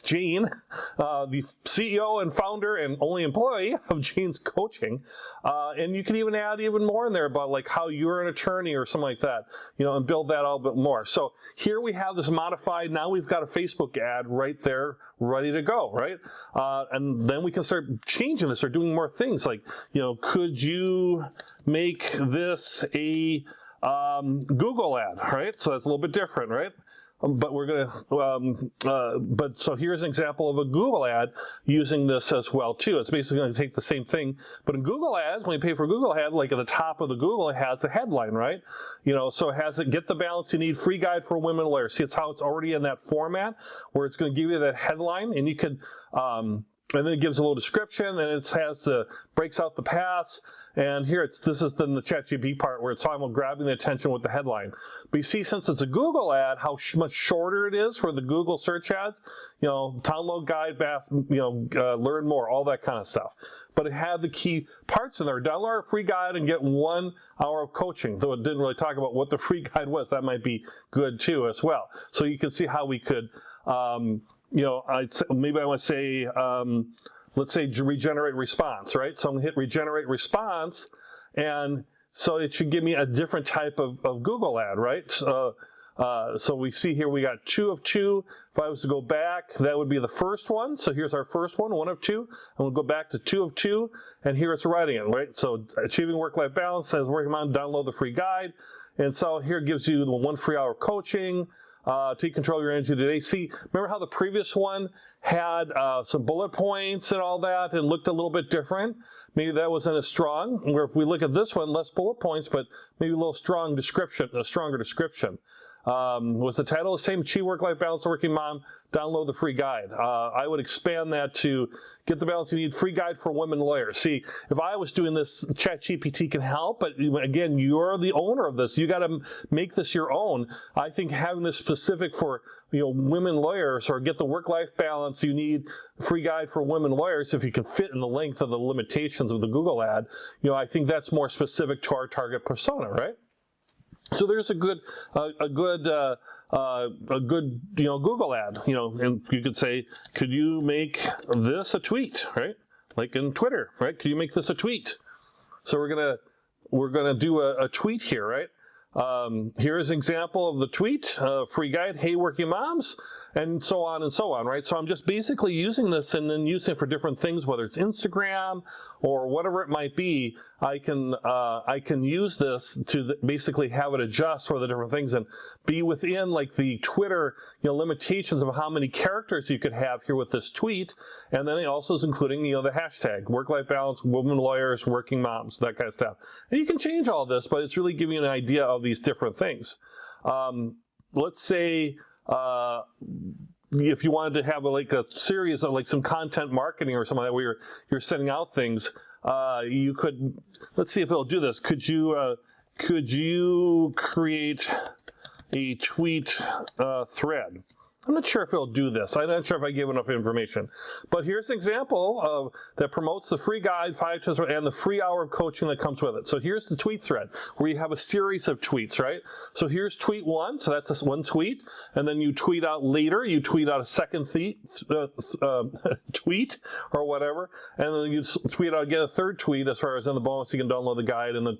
A: Gene, the CEO and founder and only employee of Gene's Coaching. And you can even add even more in there about like how you're an attorney or something like that, and build that out a bit more. So here we have this modified, now we've got a Facebook ad right there, ready to go, right? And then we can start changing this or doing more things like, could you make this a Google ad, right? So that's a little bit different, right? But we're going to, so here's an example of a Google ad using this as well too. It's basically going to take the same thing, but in Google ads, when you pay for Google ad, like at the top of the Google, it has a headline, right? So it has get the balance you need, free guide for women lawyers. See, it's how it's already in that format where it's going to give you that headline, and you could, and then it gives a little description, and it has breaks out the paths. And here this is then the ChatGPT part where it's talking about grabbing the attention with the headline. But you see, since it's a Google ad, how much shorter it is for the Google search ads. Download guide, learn more, all that kind of stuff. But it had the key parts in there. Download our free guide and get 1 hour of coaching. Though it didn't really talk about what the free guide was. That might be good too as well. So you can see how we could. Maybe I want to say, let's say regenerate response, right? So I'm gonna hit regenerate response, and so it should give me a different type of Google ad, right? So we see here we got 2 of 2. If I was to go back, that would be the first one. So here's our first one, 1 of 2. And we'll go back to 2 of 2, and here it's writing it, right? So achieving work-life balance says working on, download the free guide. And so here it gives you the 1 free hour of coaching. Take control of your energy today. See, remember how the previous one had some bullet points and all that and looked a little bit different? Maybe that wasn't as strong. Where if we look at this one, less bullet points, but maybe a little strong description, a stronger description. Was the title the same? Achieve Work-Life Balance, Working Mom? Download the free guide. I would expand that to get the balance you need, free guide for women lawyers. See, if I was doing this, ChatGPT can help, but again, you're the owner of this. You got to make this your own. I think having this specific for women lawyers, or get the work-life balance you need, free guide for women lawyers, if you can fit in the length of the limitations of the Google ad, I think that's more specific to our target persona, right? So there's a good Google ad, and you could say, could you make this a tweet, right? Like in Twitter, right? Could you make this a tweet? So we're gonna do a tweet here, right? Here's an example of the tweet, free guide, hey working moms, and so on, right? So I'm just basically using this and then using it for different things, whether it's Instagram or whatever it might be. I can use this to basically have it adjust for the different things and be within like the Twitter limitations of how many characters you could have here with this tweet. And then it also is including the hashtag work-life balance, women lawyers, working moms, that kind of stuff. And you can change all this, but it's really giving you an idea of these different things. Let's say if you wanted to have like a series of like some content marketing or something like that where you're sending out things, you could, let's see if it'll do this. Could you create a tweet thread? I'm not sure if it'll do this. I'm not sure if I gave enough information. But here's an example that promotes the free guide, 5 tips, and the free hour of coaching that comes with it. So here's the tweet thread where you have a series of tweets, right? So here's tweet 1, so that's this one tweet. And then you tweet out later, you tweet out a second tweet or whatever. And then you tweet out again a third tweet as far as in the bonus, you can download the guide in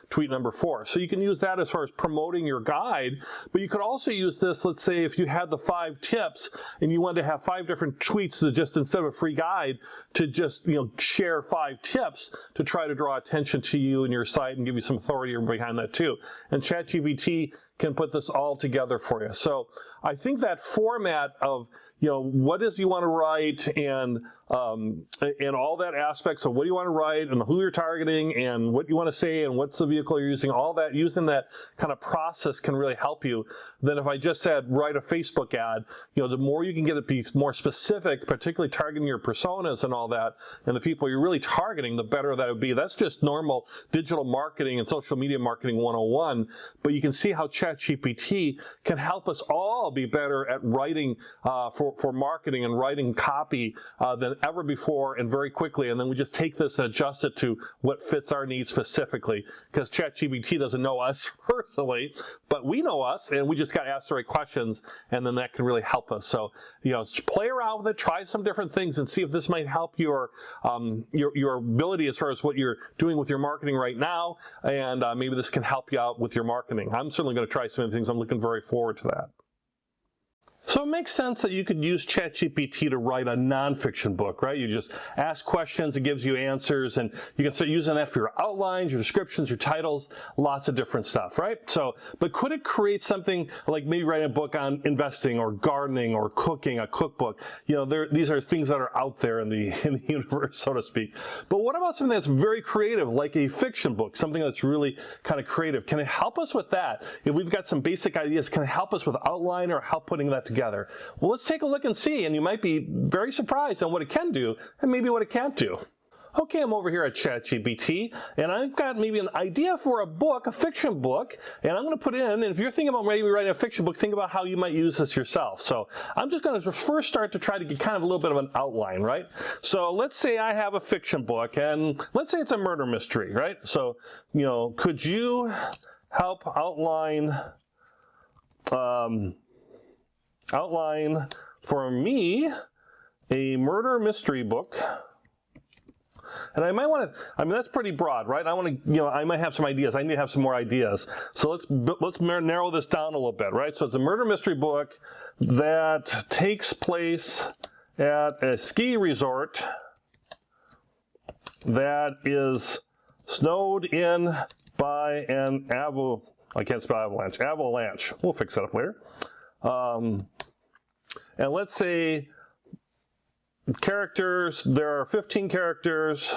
A: tweet number 4. So you can use that as far as promoting your guide. But you could also use this, let's say if you had the 5 tips and you wanted to have 5 different tweets to just, instead of a free guide, to just share 5 tips to try to draw attention to you and your site and give you some authority behind that too. And ChatGPT can put this all together for you. So I think that format of what is you want to write and all that aspects of what you want to write and who you're targeting and what you want to say and what's the vehicle you're using, all that, using that kind of process can really help you. Then if I just said write a Facebook ad, the more you can get it be more specific, particularly targeting your personas and all that, and the people you're really targeting, the better that would be. That's just normal digital marketing and social media marketing 101, but you can see how ChatGPT can help us all be better at writing for marketing and writing copy than ever before, and very quickly. And then we just take this and adjust it to what fits our needs specifically, because ChatGPT doesn't know us personally, but we know us, and we just got to ask the right questions, and then that can really help us. So play around with it, try some different things, and see if this might help your ability as far as what you're doing with your marketing right now, and maybe this can help you out with your marketing. I'm certainly going to try some of the things. I'm looking very forward to that. So it makes sense that you could use ChatGPT to write a nonfiction book, right? You just ask questions, it gives you answers, and you can start using that for your outlines, your descriptions, your titles, lots of different stuff, right? So, but could it create something like maybe writing a book on investing or gardening or cooking, a cookbook? These are things that are out there in the universe, so to speak. But what about something that's very creative, like a fiction book, something that's really kind of creative? Can it help us with that? If we've got some basic ideas, can it help us with outline or help putting that together? Well, let's take a look and see, and you might be very surprised on what it can do and maybe what it can't do. Okay, I'm over here at ChatGPT, and I've got maybe an idea for a book, a fiction book, and I'm going to put in, and if you're thinking about maybe writing a fiction book, think about how you might use this yourself. So I'm just going to first start to try to get kind of a little bit of an outline, right? So let's say I have a fiction book, and let's say it's a murder mystery, right? So, could you help outline for me a murder mystery book? And I might want to, that's pretty broad, right? I want to, I might have some ideas. I need to have some more ideas. So let's narrow this down a little bit, right? So it's a murder mystery book that takes place at a ski resort that is snowed in by an avalanche. We'll fix that up later. And let's say characters, there are 15 characters.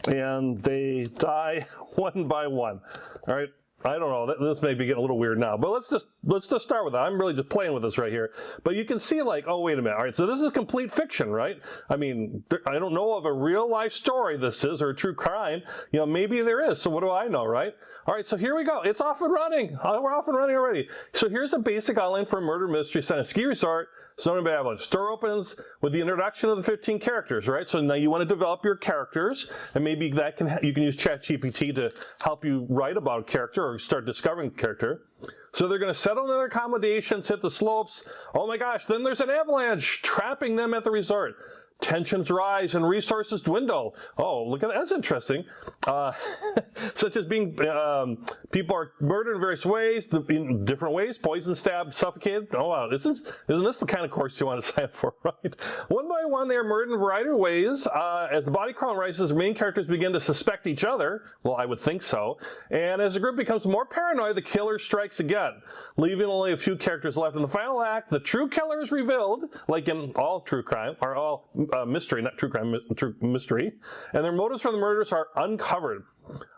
A: and they die one by one. All right. I don't know, this may be getting a little weird now, but let's just start with that. I'm really just playing with this right here. But you can see like, oh, wait a minute. All right, so this is complete fiction, right? I mean, I don't know of a real life story this is, or a true crime. You know, maybe there is, so what do I know, right? All right, so here we go. It's off and running. We're off and running already. So here's a basic outline for a murder mystery set in a ski resort. Snowden Babylon. Store opens with the introduction of the 15 characters, right? So now you want to develop your characters, and maybe that you can use ChatGPT to help you write about a character or start discovering a character. So they're going to settle in their accommodations, hit the slopes. Oh my gosh, then there's an avalanche trapping them at the resort. Tensions rise and resources dwindle. Oh, look at that. That's interesting. Such as being, people are murdered in various ways, in different ways, poisoned, stabbed, suffocated. Oh, wow. Isn't this the kind of course you want to sign up for, right? One by one, they are murdered in a variety of ways. As the body count rises, the main characters begin to suspect each other. Well, I would think so. And as the group becomes more paranoid, the killer strikes again, leaving only a few characters left. In the final act, the true killer is revealed, like in all true crime, or all mystery, not true crime, true mystery, and their motives for the murders are uncovered.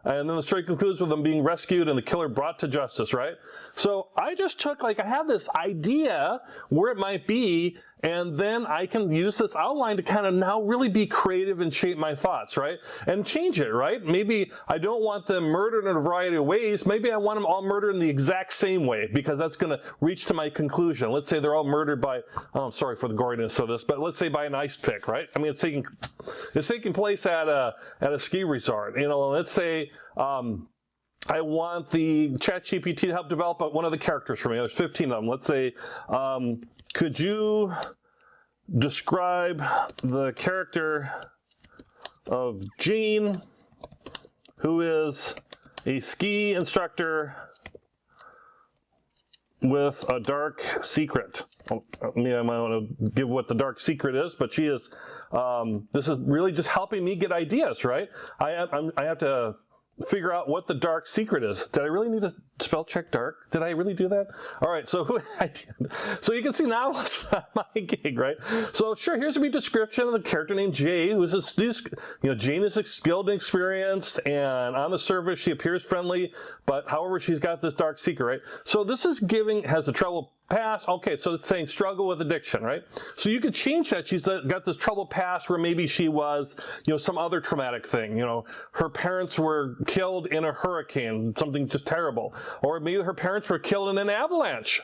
A: And then the story concludes with them being rescued and the killer brought to justice, right? So I just took, like, I have this idea where it might be, and then I can use this outline to kind of now really be creative and shape my thoughts, right? And change it, right? Maybe I don't want them murdered in a variety of ways. Maybe I want them all murdered in the exact same way, because that's going to reach to my conclusion. Let's say they're all murdered by, oh, I'm sorry for the goriness of this, but let's say by an ice pick, right? I mean, it's taking place at a ski resort. You know, let's say, I want the ChatGPT to help develop one of the characters for me. There's 15 of them. Let's say, could you describe the character of Jean, who is a ski instructor with a dark secret? Maybe I might want to give what the dark secret is, but she is, this is really just helping me get ideas, right? I have to figure out what the dark secret is. Did I really need to spell check dark? Did I really do that? All right, so I did. So you can see now it's not my gig, right? So sure, here's a brief description of the character named Jay, who's Jane is skilled and experienced, and on the surface she appears friendly, but however she's got this dark secret, right? So this is has a troubled past. Okay, so it's saying struggle with addiction, right? So you could change that. She's got this troubled past where maybe she was, some other traumatic thing. Her parents were killed in a hurricane, something just terrible. Or maybe her parents were killed in an avalanche.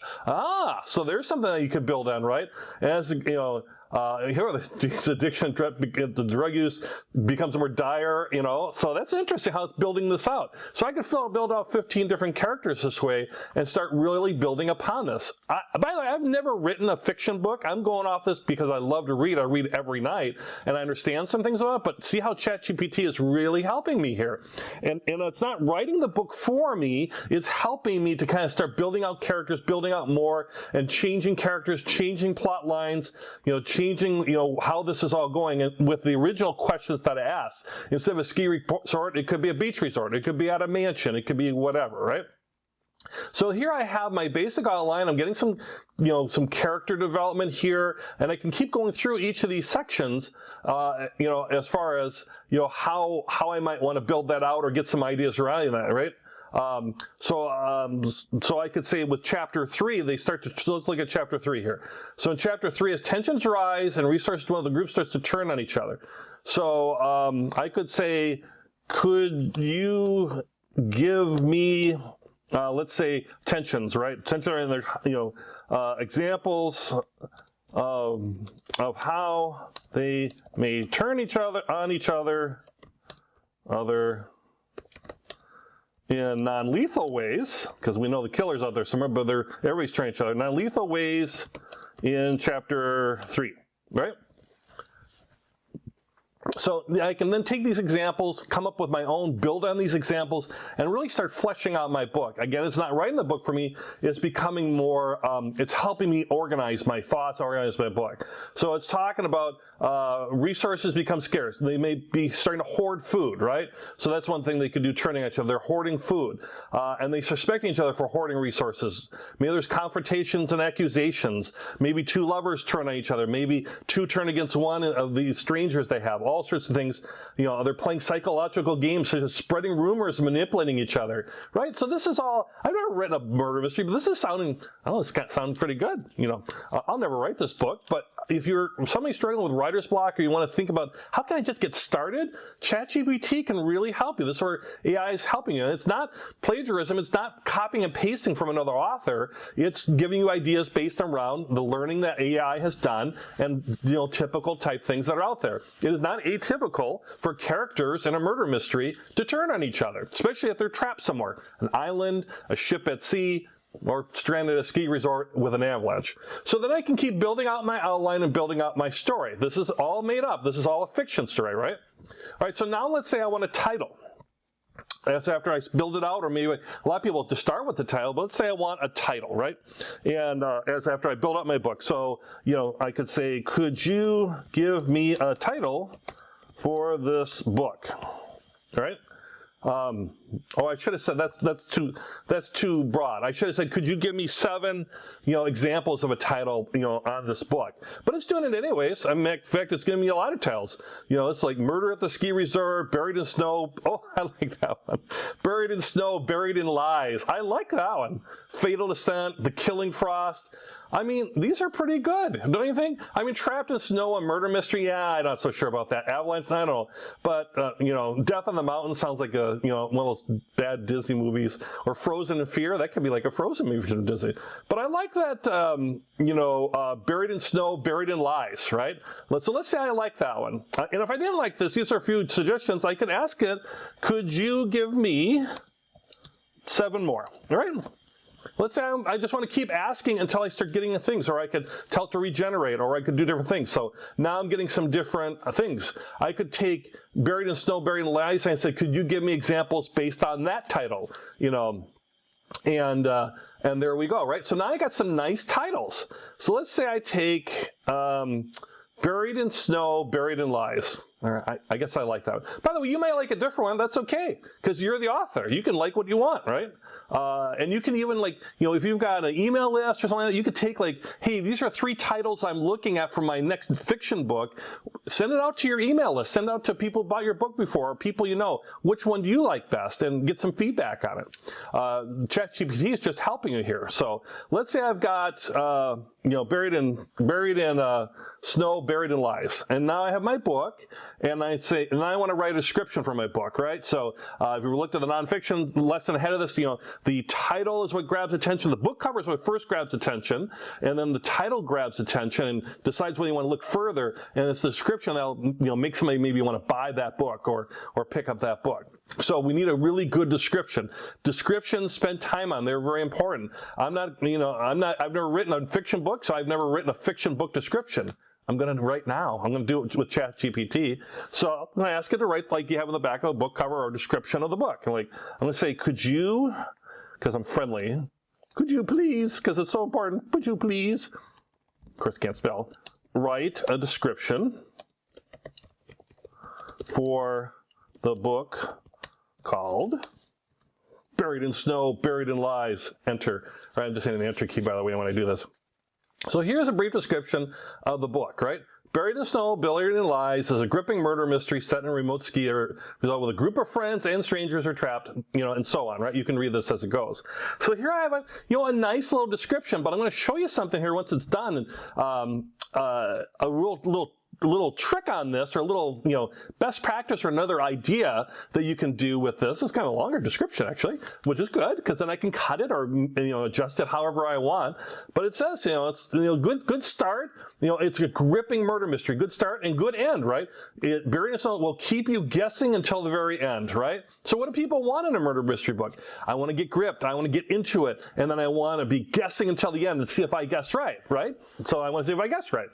A: So there's something that you could build on, right? As, here the addiction, the drug use becomes more dire, so that's interesting how it's building this out. So I could build out 15 different characters this way and start really building upon this. By the way, I've never written a fiction book. I'm going off this because I love to read. I read every night and I understand some things about it, but see how ChatGPT is really helping me here. And it's not writing the book for me, it's helping me to kind of start building out characters, building out more, and changing characters, changing plot lines, changing, how this is all going, and with the original questions that I asked. Instead of a ski resort, it could be a beach resort. It could be at a mansion. It could be whatever, right? So here I have my basic outline. I'm getting some, some character development here, and I can keep going through each of these sections, as far as, how I might want to build that out or get some ideas around that, right? So I could say with chapter 3, so let's look at chapter 3 here. So in chapter 3, as tensions rise and resources dwindle, the group starts to turn on each other. So I could say, could you give me, let's say tensions, right? Tension, and there's, examples of how they may turn on each other, in non-lethal ways, because we know the killer's out there somewhere, but everybody's turning each other. Non-lethal ways in chapter 3, right? So I can then take these examples, come up with my own, build on these examples, and really start fleshing out my book. Again, it's not writing the book for me, it's becoming more, it's helping me organize my thoughts, organize my book. So it's talking about resources become scarce. They may be starting to hoard food, right? So that's one thing they could do, turning on each other. They're hoarding food. And they're suspecting each other for hoarding resources. Maybe there's confrontations and accusations. Maybe two lovers turn on each other. Maybe two turn against one of these strangers they have. All all sorts of things. You know, they're playing psychological games such as spreading rumors, manipulating each other, right? So this is all, I've never written a murder mystery, but this is sounding, oh, it's sounding pretty good. You know, I'll never write this book, but if you're somebody struggling with writer's block or you want to think about how can I just get started, ChatGPT can really help you. This is where AI is helping you. And it's not plagiarism. It's not copying and pasting from another author. It's giving you ideas based around the learning that AI has done and, you know, typical type things that are out there. It is not atypical for characters in a murder mystery to turn on each other, especially if they're trapped somewhere, an island, a ship at sea, or stranded at a ski resort with an avalanche. So then I can keep building out my outline and building out my story. This is all made up. This is all a fiction story, right? All right, so now let's say I want a title. That's after I build it out, or maybe a lot of people just start with the title, but let's say I want a title, right? And as after I build up my book. So, you know, I could say, could you give me a title for this book, right? Oh, I should have said that's too broad. I should have said, could you give me 7, you know, examples of a title, you know, on this book? But it's doing it anyways. In fact, it's giving me a lot of titles. You know, it's like Murder at the Ski Resort, Buried in Snow. Oh, I like that one. Buried in Snow, Buried in Lies. I like that one. Fatal Descent, The Killing Frost. I mean, these are pretty good, don't you think? I mean, Trapped in Snow, a murder mystery, yeah, I'm not so sure about that. Avalanche, I don't know. But, you know, Death on the Mountain sounds like a, you know, one of those bad Disney movies. Or Frozen in Fear, that could be like a Frozen movie from Disney. But I like that, you know, Buried in Snow, Buried in Lies, right? So let's say I like that one. And if I didn't like this, these are a few suggestions. I could ask it, could you give me 7 more, all right? Let's say I just want to keep asking until I start getting things, or I could tell it to regenerate, or I could do different things. So now I'm getting some different things. I could take Buried in Snow, Buried in Lies, and say, could you give me examples based on that title? You know, and there we go, right? So now I got some nice titles. So let's say I take Buried in Snow, Buried in Lies. All right, I guess I like that one. By the way, you might like a different one. That's okay, because you're the author. You can like what you want, right? And you can even, like, you know, if you've got an email list or something like that, you could take, like, hey, these are 3 titles I'm looking at for my next fiction book. Send it out to your email list. Send it out to people who bought your book before, or people you know. Which one do you like best? And get some feedback on it. ChatGPT is just helping you here. So let's say I've got, you know, buried in Snow, Buried in Lies. And now I have my book. And I say, and I want to write a description for my book, right? So if you looked at the nonfiction lesson ahead of this, you know, the title is what grabs attention. The book cover is what first grabs attention, and then the title grabs attention and decides whether you want to look further. And it's the description that'll, you know, make somebody maybe want to buy that book or pick up that book. So we need a really good description. Descriptions, spend time on. They're very important. I've never written a fiction book, so I've never written a fiction book description. I'm going to write now. I'm going to do it with ChatGPT. So I'm going to ask it to write like you have in the back of a book cover or a description of the book. And like, I'm going to say, could you, because I'm friendly, could you please, because it's so important, could you please, of course can't spell, write a description for the book called Buried in Snow, Buried in Lies, enter. Right, I'm just saying the enter key, by the way, when I do this. So here's a brief description of the book, right? Buried in Snow, Buried in Lies is a gripping murder mystery set in a remote ski resort with a group of friends and strangers are trapped, you know, and so on, right? You can read this as it goes. So here I have a nice little description, but I'm going to show you something here once it's done. And a little trick on this, or a little, you know, best practice or another idea that you can do with this. It's kind of a longer description actually, which is good because then I can cut it or, you know, adjust it however I want. But it says, you know, it's, you know, good start. You know, it's a gripping murder mystery. Good start and good end, right? Buried in Snow will keep you guessing until the very end, right? So what do people want in a murder mystery book? I want to get gripped. I want to get into it, and then I want to be guessing until the end and see if I guess right? So I want to see if I guess right.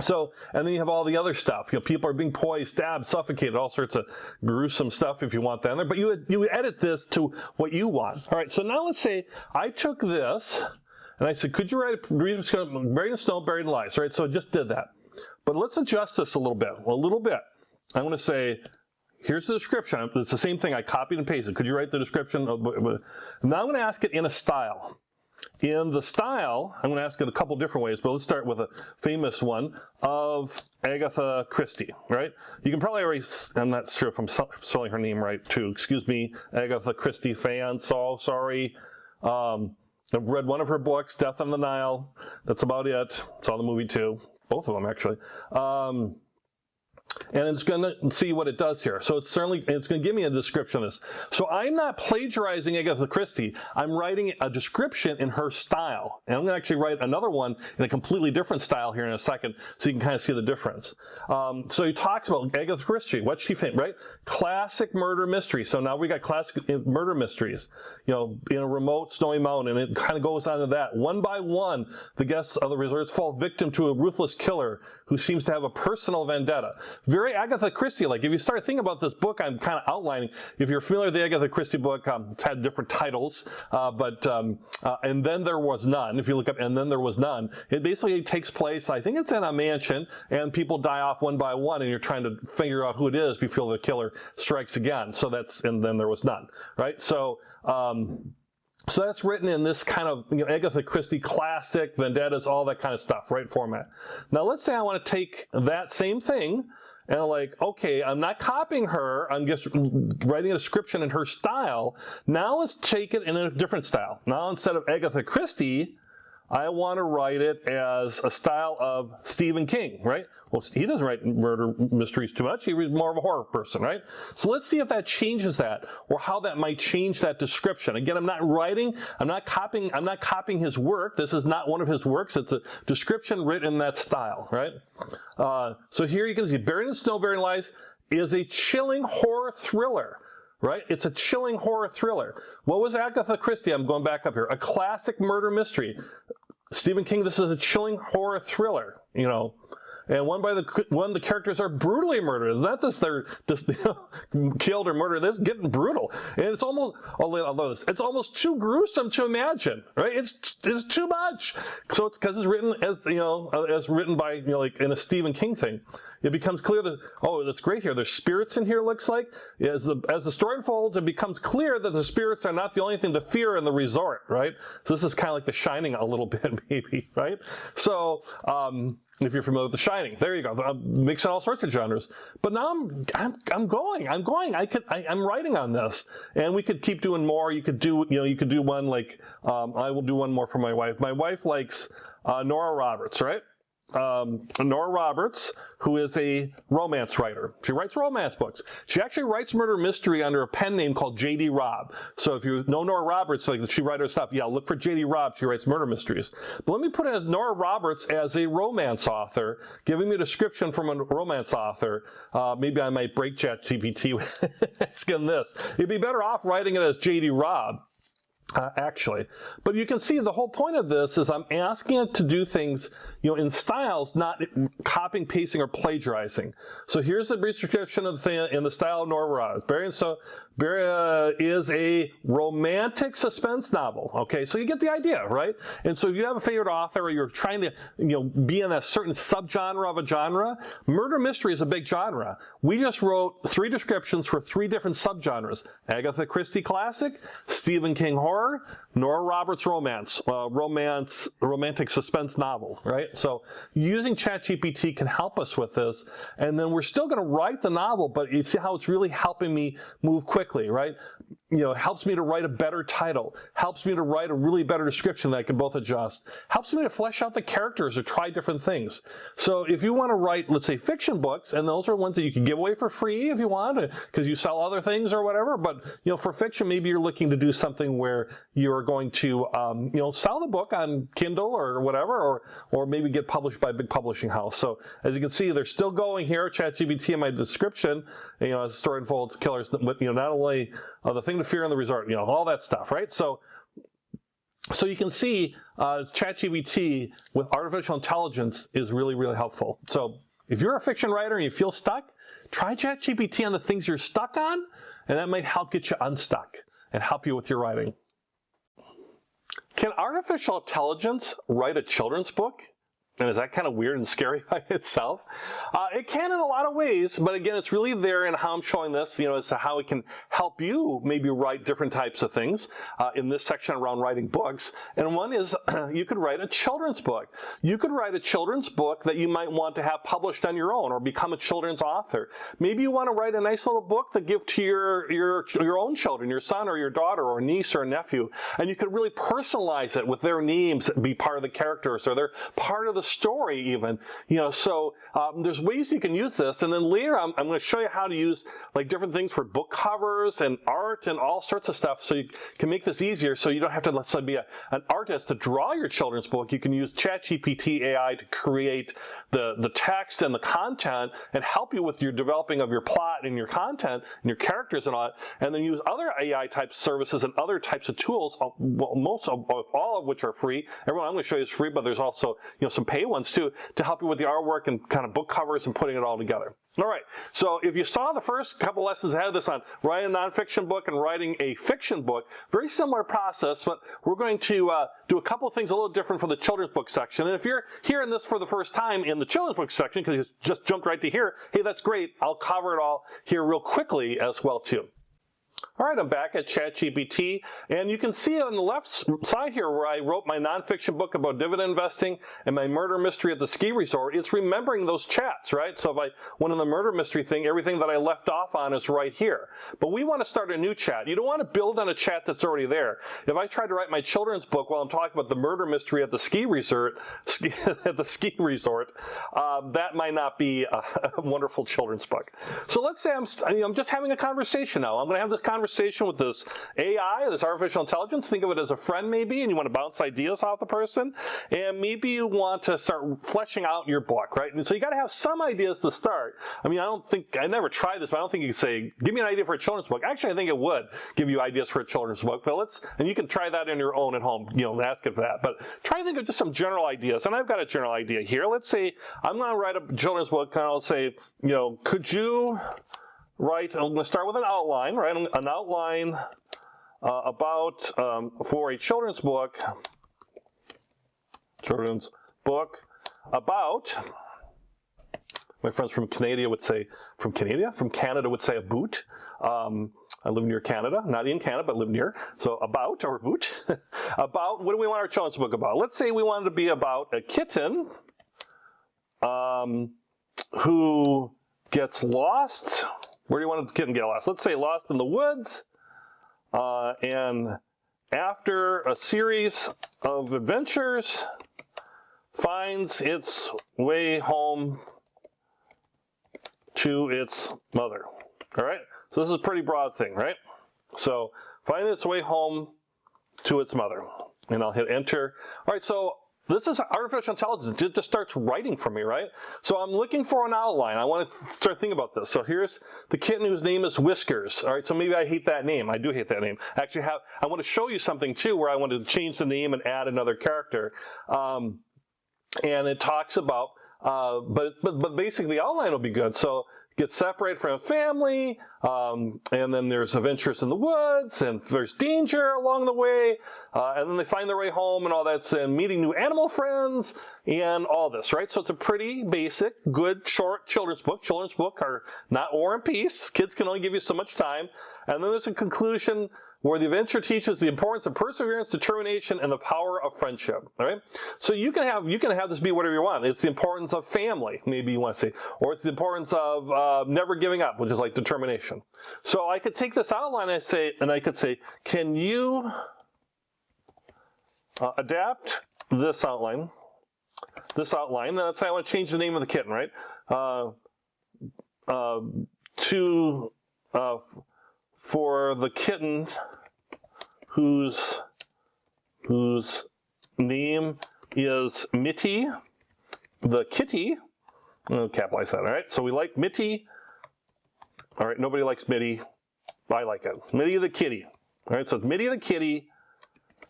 A: So, and then you have all the other stuff. You know, people are being poised, stabbed, suffocated, all sorts of gruesome stuff if you want that in there. But you edit this to what you want. All right, so now let's say I took this and I said, could you write Buried in Snow, Buried in Lies? Right, so I just did that. But let's adjust this a little bit. I'm going to say, here's the description. It's the same thing. I copied and pasted. Could you write the description? Now I'm going to ask it in a style. in the style, I'm going to ask it a couple different ways, but let's start with a famous one of Agatha Christie, right? You can probably already, I'm not sure if I'm spelling her name right too, excuse me, Agatha Christie fan, so sorry. I've read one of her books, Death on the Nile. That's about it. Saw the movie too, both of them actually. And it's going to see what it does here. So it's going to give me a description of this. So I'm not plagiarizing Agatha Christie. I'm writing a description in her style. And I'm going to actually write another one in a completely different style here in a second, so you can kind of see the difference. So he talks about Agatha Christie. What's she famous, right? Classic murder mystery. So now we got classic murder mysteries, you know, in a remote snowy mountain, and it kind of goes on to that. One by one, the guests of the resorts fall victim to a ruthless killer who seems to have a personal vendetta. Very Agatha Christie-like. If you start thinking about this book I'm kind of outlining, if you're familiar with the Agatha Christie book, it's had different titles, and then there was none. If you look up And Then There Was None, it basically takes place, I think it's in a mansion, and people die off one by one, and you're trying to figure out who it is before the killer strikes again. So that's And Then There Was None, right? So that's written in this kind of, you know, Agatha Christie classic, vendettas, all that kind of stuff, right, format. Now let's say I want to take that same thing and I'm like, okay, I'm not copying her, I'm just writing a description in her style. Now let's take it in a different style. Now instead of Agatha Christie, I want to write it as a style of Stephen King, right? Well, he doesn't write murder mysteries too much. He's more of a horror person, right? So let's see if that changes that, or how that might change that description. Again, I'm not copying his work. This is not one of his works. It's a description written in that style, right? So here you can see Buried in Snow, Buried in Lies is a chilling horror thriller. Right? It's a chilling horror thriller. What was Agatha Christie? I'm going back up here. A classic murder mystery. Stephen King, this is a chilling horror thriller, you know. And one of the characters are brutally murdered. It's not that they're just killed or murdered. This is getting brutal. And it's almost, although it's almost too gruesome to imagine, right? It's too much. So it's because it's written as, you know, as written by, you know, like in a Stephen King thing. It becomes clear that, oh, that's great here. There's spirits in here, looks like. As the story unfolds, it becomes clear that the spirits are not the only thing to fear in the resort, right? So this is kind of like The Shining a little bit, maybe, right? So, if you're familiar with The Shining, there you go. I'm mixing all sorts of genres. But now I'm going. I'm writing on this, and we could keep doing more. You could do one like I will do one more for my wife. My wife likes Nora Roberts, right? Nora Roberts, who is a romance writer. She writes romance books. She actually writes murder mystery under a pen name called J.D. Robb. So if you know Nora Roberts, like she writes her stuff, yeah, look for J.D. Robb. She writes murder mysteries. But let me put it as Nora Roberts as a romance author, giving me a description from a romance author. Maybe I might break ChatGPT asking this. You'd be better off writing it as J.D. Robb. Actually. But you can see the whole point of this is I'm asking it to do things, you know, in styles, not copying, pasting, or plagiarizing. So here's the brief description of the thing in the style of Nora Roberts. Buried is a romantic suspense novel. Okay, so you get the idea, right? And so if you have a favorite author or you're trying to, you know, be in a certain subgenre of a genre, murder mystery is a big genre. We just wrote 3 descriptions for 3 different subgenres. Agatha Christie classic, Stephen King horror, Nora Roberts romance, romantic suspense novel, right? So using ChatGPT can help us with this, and then we're still going to write the novel, but you see how it's really helping me move quickly, right? You know, it helps me to write a better title, helps me to write a really better description that I can both adjust, helps me to flesh out the characters or try different things. So if you want to write, let's say, fiction books, and those are ones that you can give away for free if you want, because you sell other things or whatever, but, you know, for fiction, maybe you're looking to do something where you're going to, you know, sell the book on Kindle or whatever, or maybe get published by a big publishing house. So as you can see, they're still going here, ChatGPT in my description, you know, as the story unfolds, killers, but, you know, not only the thing to fear in the resort, you know, all that stuff, right? So you can see ChatGPT with artificial intelligence is really, really helpful. So if you're a fiction writer and you feel stuck, try ChatGPT on the things you're stuck on, and that might help get you unstuck and help you with your writing. Can artificial intelligence write a children's book? And is that kind of weird and scary by itself? It can in a lot of ways, but again, it's really there in how I'm showing this, as to how it can help you maybe write different types of things in this section around writing books. And one is you could write a children's book. You could write a children's book that you might want to have published on your own or become a children's author. Maybe you want to write a nice little book to give to your own children, your son or your daughter or niece or nephew, and you could really personalize it with their names, be part of the characters, or they're part of the story even, so there's ways you can use this. And then later I'm going to show you how to use like different things for book covers and art and all sorts of stuff, so you can make this easier, so you don't have to, let's say, be an artist to draw your children's book. You can use ChatGPT AI to create the text and the content and help you with your developing of your plot and your content and your characters and all that, and then use other AI type services and other types of tools, all of which are free. Everyone I'm going to show you is free, but there's also some pay ones too, to help you with the artwork and kind of book covers and putting it all together. All right, so if you saw the first couple lessons I had this on writing a nonfiction book and writing a fiction book, very similar process, but we're going to do a couple of things a little different for the children's book section. And if you're hearing this for the first time in the children's book section, because you just jumped right to here, hey, that's great. I'll cover it all here real quickly as well too. All right, I'm back at ChatGPT, and you can see on the left side here where I wrote my nonfiction book about dividend investing and my murder mystery at the ski resort. It's remembering those chats, right? So if I went on the murder mystery thing, everything that I left off on is right here. But we want to start a new chat. You don't want to build on a chat that's already there. If I tried to write my children's book while I'm talking about the murder mystery at the ski resort, that might not be a wonderful children's book. So let's say I'm just having a conversation now. I'm going to have this conversation with this AI, this artificial intelligence. Think of it as a friend maybe, and you want to bounce ideas off the person, and maybe you want to start fleshing out your book, right? And so you got to have some ideas to start. I mean, I never tried this, but I don't think you can say, give me an idea for a children's book. Actually, I think it would give you ideas for a children's book, but and you can try that on your own at home, ask it for that. But try to think of just some general ideas, and I've got a general idea here. Let's say I'm going to write a children's book, and I'll say, could you write, I'm going to start with an outline, right? An outline about, for a children's book about, my friends from Canada would say, from Canada would say a boot. I live near Canada, not in Canada, but live near. So about, or boot, about, what do we want our children's book about? Let's say we wanted to be about a kitten who gets lost. Where do you want the kitten to get lost? Let's say lost in the woods, and after a series of adventures, finds its way home to its mother. All right? So this is a pretty broad thing, right? So find its way home to its mother. And I'll hit enter. All right, so this is artificial intelligence. It just starts writing for me, right? So I'm looking for an outline. I want to start thinking about this. So here's the kitten whose name is Whiskers. All right, so maybe I hate that name. I do hate that name. Actually, I want to show you something too where I want to change the name and add another character. And it talks about, but basically the outline will be good. So get separated from a family, and then there's adventures in the woods, and there's danger along the way, and then they find their way home and all that, and meeting new animal friends, and all this, right? So it's a pretty basic, good, short children's book. Children's books are not War and Peace. Kids can only give you so much time. And then there's a conclusion where the adventure teaches the importance of perseverance, determination, and the power of friendship. All right. So you can have this be whatever you want. It's the importance of family, maybe you want to say, or it's the importance of never giving up, which is like determination. So I could take this outline and I could say, can you adapt this outline? Then let's say I want to change the name of the kitten, right? For the kitten whose name is Mitty the kitty. I'll capitalize that, all right? So we like Mitty. All right, nobody likes Mitty. I like it. Mitty the kitty. All right, so it's Mitty the kitty,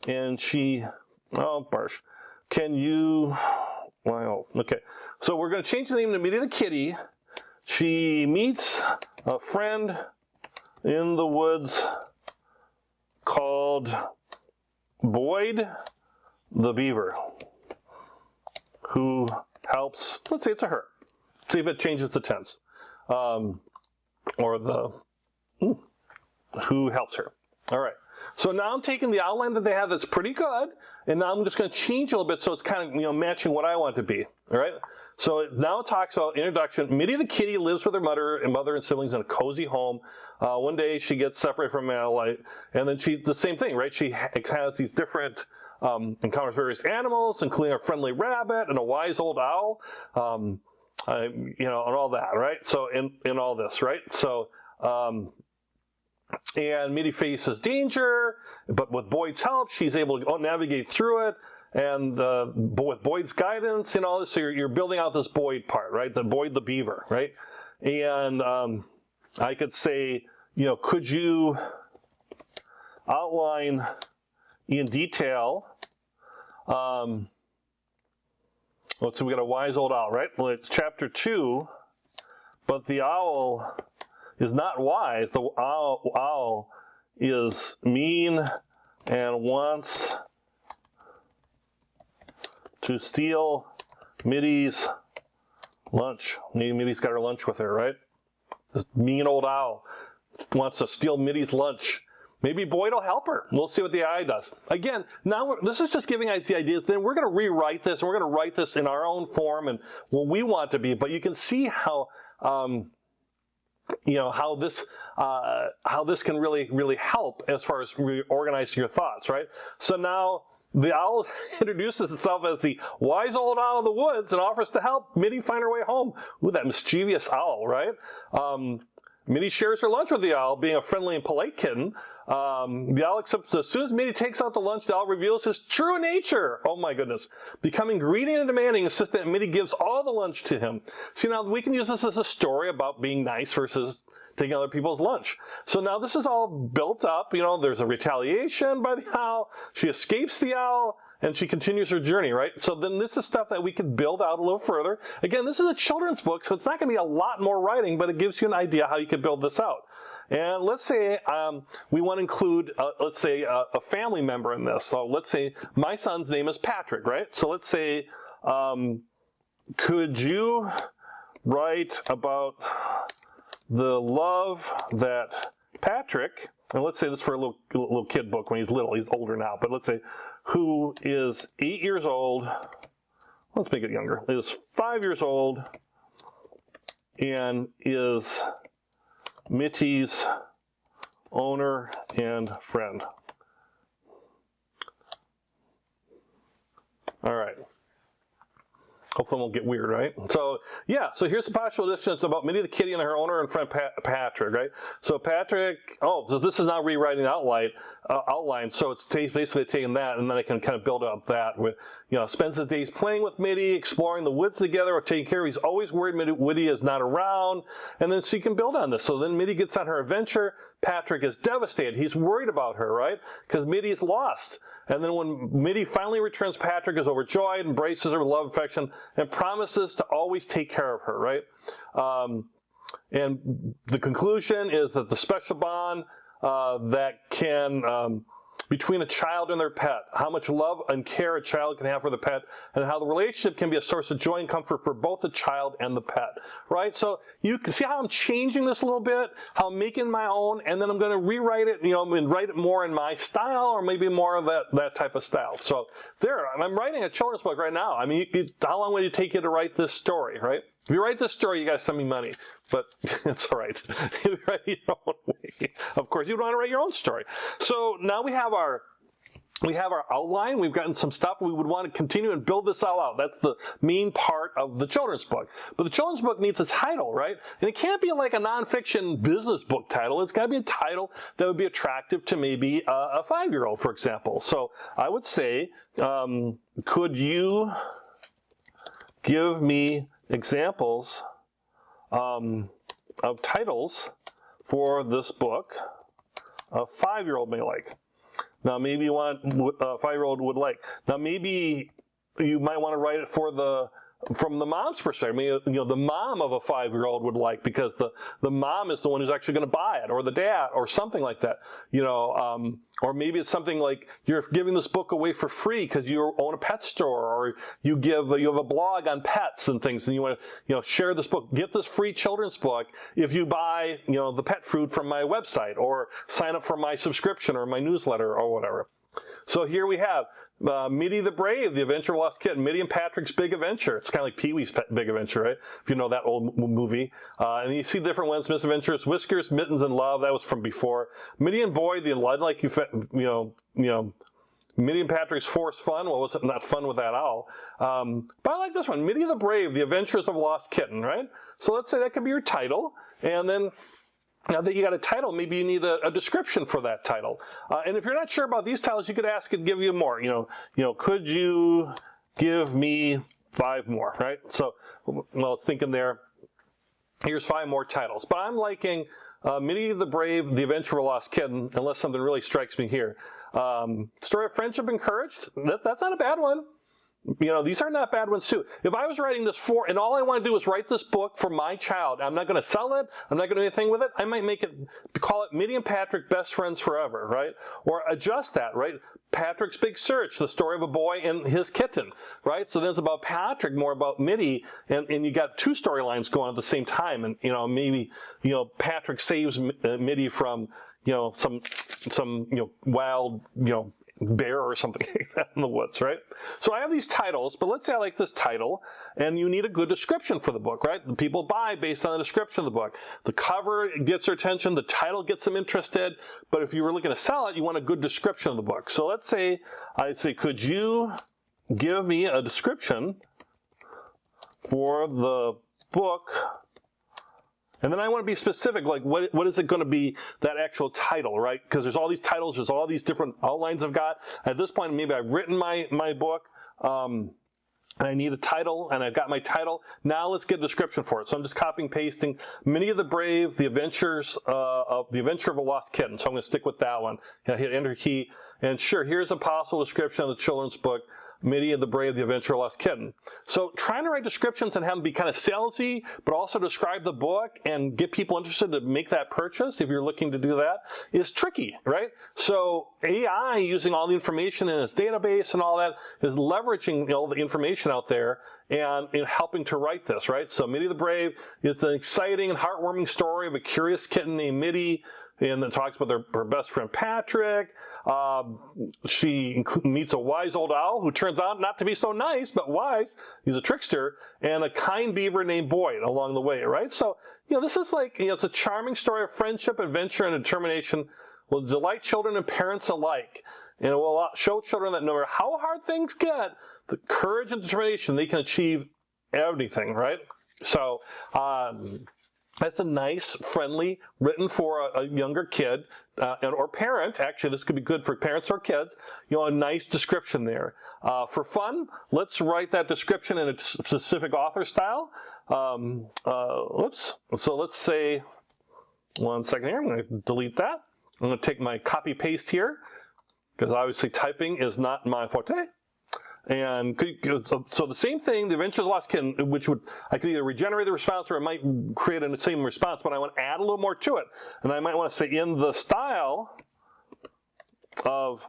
A: and she, oh, Barsh. Can you, wow, okay. So we're going to change the name to Mitty the kitty. She meets a friend in the woods called Boyd the beaver. who helps, let's say it's a her. See if it changes the tense. Or the who helps her. All right. So now I'm taking the outline that they have that's pretty good, and now I'm just going to change a little bit so it's kind of, matching what I want it to be. All right. So now it talks about introduction. Mitty the kitty lives with her mother and siblings in a cozy home. One day she gets separated from Malite, and then she, the same thing, right? She has these different encounters various animals, including a friendly rabbit and a wise old owl, and all that, right? So in all this, right? So. And Mitty faces danger, but with Boyd's help, she's able to navigate through it. And with Boyd's guidance and all this, so you're building out this Boyd part, right? The Boyd the beaver, right? And I could say, could you outline in detail? Let's see, we got a wise old owl, right? Well, it's chapter 2, but the owl is not wise. The owl is mean and wants to steal Mitty's lunch. Mitty's got her lunch with her, right? This mean old owl wants to steal Mitty's lunch. Maybe Boyd will help her. We'll see what the eye does. Again, now this is just giving us the ideas. Then we're going to rewrite this, and we're going to write this in our own form and what we want to be. But you can see how how this can really help as far as reorganizing your thoughts, right? So now the owl introduces itself as the wise old owl of the woods and offers to help Mitty find her way home. Ooh, that mischievous owl, right? Mitty shares her lunch with the owl, being a friendly and polite kitten. The owl accepts as soon as Mitty takes out the lunch, the owl reveals his true nature. Oh my goodness. Becoming greedy and demanding, insistent that Mitty gives all the lunch to him. See, now we can use this as a story about being nice versus taking other people's lunch. So now this is all built up. There's a retaliation by the owl. She escapes the owl, and she continues her journey, right? So then this is stuff that we could build out a little further. Again, this is a children's book, so it's not going to be a lot more writing, but it gives you an idea how you could build this out. And let's say we want to include, let's say, a family member in this. So let's say my son's name is Patrick, right? So let's say, could you write about the love that Patrick, and let's say this for a little kid book when he's little, he's older now, but let's say, who is 8 years old, let's make it younger, is 5 years old, and is Mitty's owner and friend. All right. Hopefully it won't get weird, right? So, yeah, so here's the possible additions about Mitty the kitty and her owner and friend Patrick, right? So Patrick, so this is now rewriting the outline, so it's basically taking that, and then I can kind of build up that with, spends his days playing with Mitty, exploring the woods together, or taking care of. He's always worried Mitty is not around, and then so you can build on this. So then Mitty gets on her adventure. Patrick is devastated. He's worried about her, right? Because Mitty's lost. And then when Mitty finally returns, Patrick is overjoyed, embraces her with love and affection, and promises to always take care of her, right? And the conclusion is that the special bond that can, between a child and their pet, how much love and care a child can have for the pet, and how the relationship can be a source of joy and comfort for both the child and the pet, right? So you can see how I'm changing this a little bit, how I'm making my own, and then I'm going to rewrite it, and write it more in my style, or maybe more of that type of style. So there, I'm writing a children's book right now. I mean, how long would it take you to write this story, right? If you write this story, you got to send me money, but it's all right. You write your own way. Of course, you want to write your own story. So now we have our outline. We've gotten some stuff. We would want to continue and build this all out. That's the main part of the children's book. But the children's book needs a title, right? And it can't be like a nonfiction business book title. It's got to be a title that would be attractive to maybe a 5-year-old, for example. So I would say, could you give me examples of titles for this book a 5-year-old may like? Now maybe you want a 5-year-old would like. Now maybe you might want to write it for the from the mom's perspective. I mean, you know, the mom of a 5-year-old would like, because the mom is the one who's actually going to buy it, or the dad, or something like that. You know, or maybe it's something like you're giving this book away for free because you own a pet store, or you have a blog on pets and things, and you want to, you know, share this book. Get this free children's book if you buy, you know, the pet food from my website, or sign up for my subscription or my newsletter or whatever. So here we have Mitty the Brave, The Adventure of a Lost Kitten, Mitty and Patrick's Big Adventure. It's kind of like Pee-wee's Big Adventure, right? If you know that old movie. And you see different ones, Misadventures, Whiskers, Mittens, and Love. That was from before. Mitty and Boy, the like you know, Mitty and Patrick's Forced Fun. Well, was not fun with that owl. But I like this one, Mitty the Brave, The Adventures of a Lost Kitten, right? So let's say that could be your title, and then now that you got a title, maybe you need a description for that title. And if you're not sure about these titles, you could ask it to give you more. You know, could you give me 5 more, right? So, well, it's thinking there, here's 5 more titles. But I'm liking Mitty the Brave, The Adventure of a Lost Kitten, unless something really strikes me here. Story of Friendship and Courage, that's not a bad one. You know, these are not bad ones too. If I was writing this and all I want to do is write this book for my child, I'm not going to sell it, I'm not going to do anything with it, I might call it Mitty and Patrick Best Friends Forever, right? Or adjust that, right? Patrick's Big Search, the story of a boy and his kitten, right? So then it's about Patrick, more about Mitty, and you got 2 storylines going at the same time, and, you know, maybe, you know, Patrick saves Mitty from, you know, some you know, wild, you know, bear or something like that in the woods, right? So I have these titles, but let's say I like this title, and you need a good description for the book, right? The people buy based on the description of the book. The cover gets their attention, the title gets them interested, but if you were looking to sell it, you want a good description of the book. So let's say, I'd say, could you give me a description for the book? And then I want to be specific, like what is it going to be, that actual title, right? Because there's all these titles, there's all these different outlines I've got. At this point, maybe I've written my book, and I need a title, and I've got my title. Now let's get a description for it. So I'm just copying, pasting, Mitty the Brave, The Adventure of a Lost Kitten. So I'm going to stick with that one. And I hit Enter key, and sure, here's a possible description of the children's book, Mitty the Brave, The Adventure of a Lost Kitten. So trying to write descriptions and have them be kind of salesy, but also describe the book and get people interested to make that purchase, if you're looking to do that, is tricky, right? So AI, using all the information in its database and all that, is leveraging, you know, all the information out there and helping to write this, right? So Mitty the Brave is an exciting and heartwarming story of a curious kitten named Mitty, and it talks about her best friend Patrick. She meets a wise old owl who turns out not to be so nice, but wise. He's a trickster, and a kind beaver named Boyd along the way, right? So, you know, this is like, you know, it's a charming story of friendship, adventure, and determination. Will delight children and parents alike, and it will show children that no matter how hard things get, the courage and determination, they can achieve everything, right? So, that's a nice, friendly, written for a younger kid or parent. Actually, this could be good for parents or kids. You know, a nice description there. For fun, let's write that description in a specific author style. Oops. So let's say, 1 second here. I'm going to delete that. I'm going to take my copy paste here, because obviously typing is not my forte. And so the same thing, The Adventures of a Lost Kitten, which I could either regenerate the response or I might create the same response, but I want to add a little more to it. And I might want to say in the style of,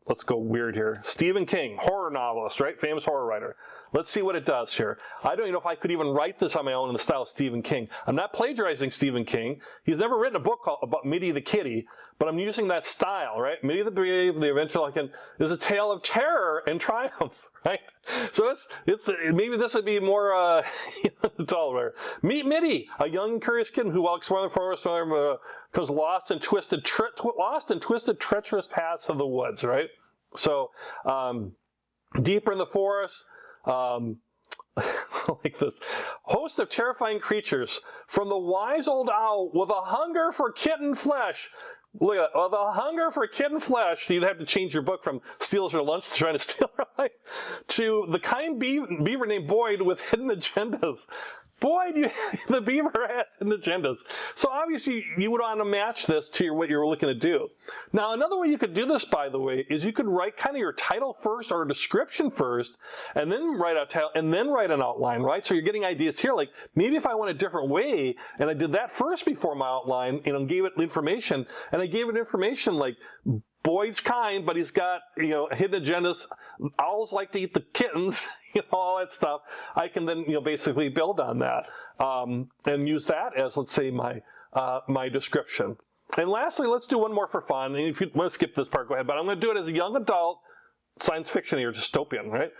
A: let's go weird here, Stephen King, horror novelist, right? Famous horror writer. Let's see what it does here. I don't even know if I could even write this on my own in the style of Stephen King. I'm not plagiarizing Stephen King. He's never written a book about Mitty the Kitty, but I'm using that style, right? Mitty the Brave, The Adventure of a Kitten is a tale of terror and triumph, right? So maybe this would be more taller. Meet Mitty, a young curious kitten who, while exploring the forest, becomes lost in twisted, treacherous paths of the woods, right? So deeper in the forest, like this, host of terrifying creatures from the wise old owl with a hunger for kitten flesh. Look at that, the hunger for kitten flesh. You'd have to change your book from steals her lunch to trying to steal her life, to the kind beaver named Boyd with hidden agendas. boy, the beaver has hidden agendas. So obviously you would want to match this to what you're looking to do. Now another way you could do this, by the way, is you could write kind of your title first or a description first, and then write a title, and then write an outline, right? So you're getting ideas here, like maybe if I went a different way, and I did that first before my outline, and gave it information, and I gave it information like, boy's kind, but he's got, hidden agendas. Owls like to eat the kittens, all that stuff. I can then, basically build on that and use that as, let's say, my my description. And lastly, let's do one more for fun. And if you want to skip this part, go ahead. But I'm going to do it as a young adult science fiction here, dystopian, right?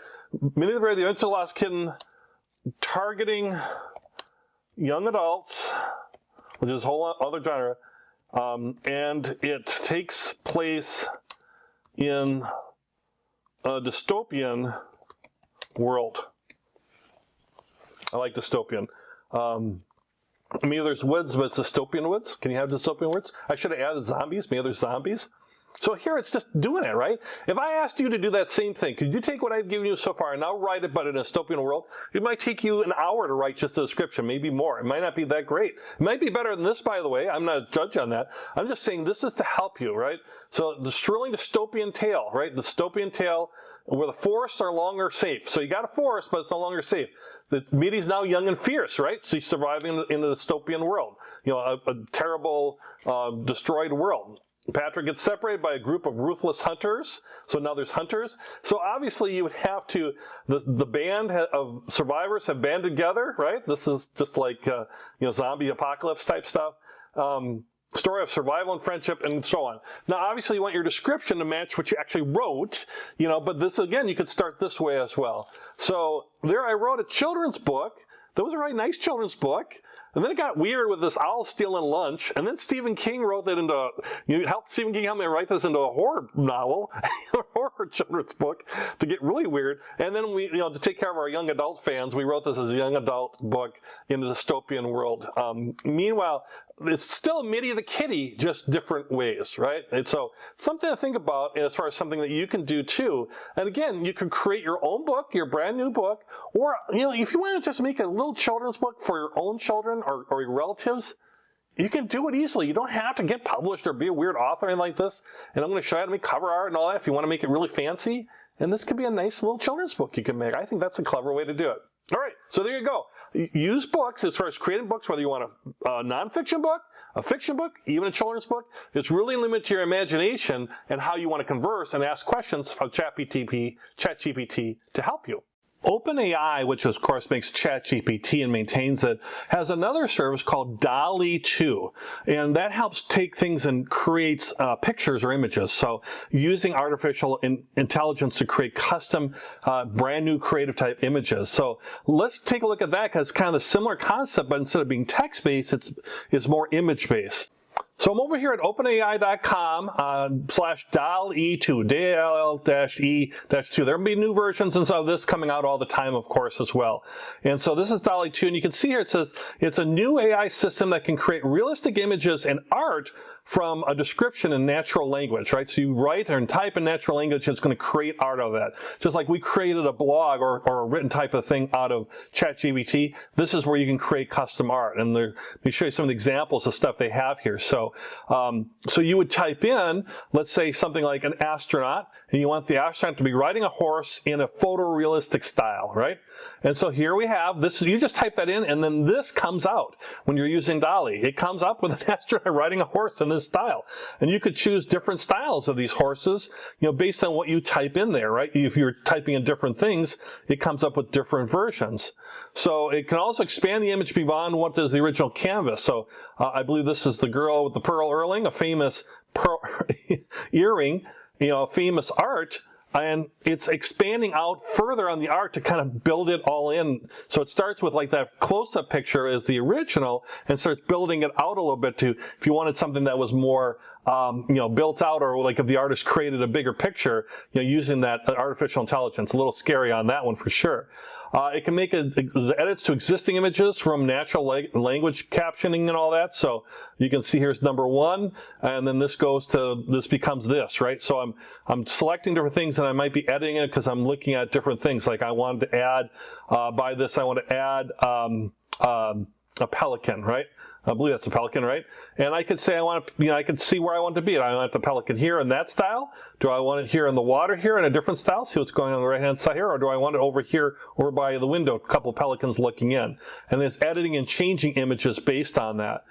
A: Minnie the Bear, the Eventual Lost Kitten, targeting young adults, which is a whole other genre. And it takes place in a dystopian world. I like dystopian. Maybe there's woods, but it's dystopian woods. Can you have dystopian woods? I should have added zombies. Maybe there's zombies. So here it's just doing it, right? If I asked you to do that same thing, could you take what I've given you so far and now write it, but in a dystopian world? It might take you an hour to write just the description, maybe more. It might not be that great. It might be better than this, by the way. I'm not a judge on that. I'm just saying this is to help you, right? So the thrilling dystopian tale, right? The dystopian tale where the forests are longer safe. So you got a forest, but it's no longer safe. The Meaty's now young and fierce, right? So he's surviving in a dystopian world. A terrible, destroyed world. Patrick gets separated by a group of ruthless hunters. So now there's hunters. So obviously you would have to, the band of survivors have banded together, right? This is just like, zombie apocalypse type stuff. Story of survival and friendship and so on. Now obviously you want your description to match what you actually wrote, but this again, you could start this way as well. So there I wrote a children's book. That was a really nice children's book. And then it got weird with this owl stealing lunch. And then Stephen King wrote that into, Stephen King helped me write this into a horror novel, a horror children's book to get really weird. And then we, to take care of our young adult fans, we wrote this as a young adult book in the dystopian world. Meanwhile, it's still Mitty the Kitty, just different ways, right? And so something to think about as far as something that you can do too. And again, you can create your own book, your brand new book, or, if you want to just make a little children's book for your own children or your relatives, you can do it easily. You don't have to get published or be a weird author or anything like this. And I'm going to show you how to make cover art and all that if you want to make it really fancy. And this could be a nice little children's book you can make. I think that's a clever way to do it. All right, so there you go. Use books as far as creating books, whether you want a nonfiction book, a fiction book, even a children's book. It's really limited to your imagination and how you want to converse and ask questions from ChatGPT to help you. OpenAI, which of course makes ChatGPT and maintains it, has another service called DALL-E 2, and that helps take things and creates pictures or images. So using artificial intelligence to create custom, brand new creative type images. So let's take a look at that because it's kind of a similar concept, but instead of being text-based, it's more image-based. So I'm over here at openai.com /DALL-E2, DALL-E-2. There will be new versions and of this coming out all the time, of course, as well. And so this is DALL-E 2, and you can see here it says it's a new AI system that can create realistic images and art from a description in natural language, right? So you write and type in natural language, and it's going to create art out of that. Just like we created a blog or a written type of thing out of ChatGPT, this is where you can create custom art. And let me show you some of the examples of stuff they have here. So you would type in, let's say something like an astronaut, and you want the astronaut to be riding a horse in a photorealistic style, right? And so here we have this, you just type that in, and then this comes out when you're using DALL-E. It comes up with an astronaut riding a horse in this style. And you could choose different styles of these horses, based on what you type in there, right? If you're typing in different things, it comes up with different versions. So it can also expand the image beyond what is the original canvas. So I believe this is the girl with the pearl earring, a famous pearl earring, famous art. And it's expanding out further on the art to kind of build it all in. So it starts with like that close-up picture as the original and starts building it out a little bit to, if you wanted something that was more, built out, or like if the artist created a bigger picture, using that artificial intelligence. A little scary on that one for sure. It can make edits to existing images from natural language captioning and all that. So you can see here's number one, and then this becomes this, right? So I'm selecting different things, and I might be editing it because I'm looking at different things. Like I wanted to add, by this I want to add a pelican, right? I believe that's a pelican, right? And I could say I want to, I could see where I want to be. I want the pelican here in that style. Do I want it here in the water here in a different style? See what's going on the right-hand side here? Or do I want it over here, over by the window, a couple of pelicans looking in? And it's editing and changing images based on that.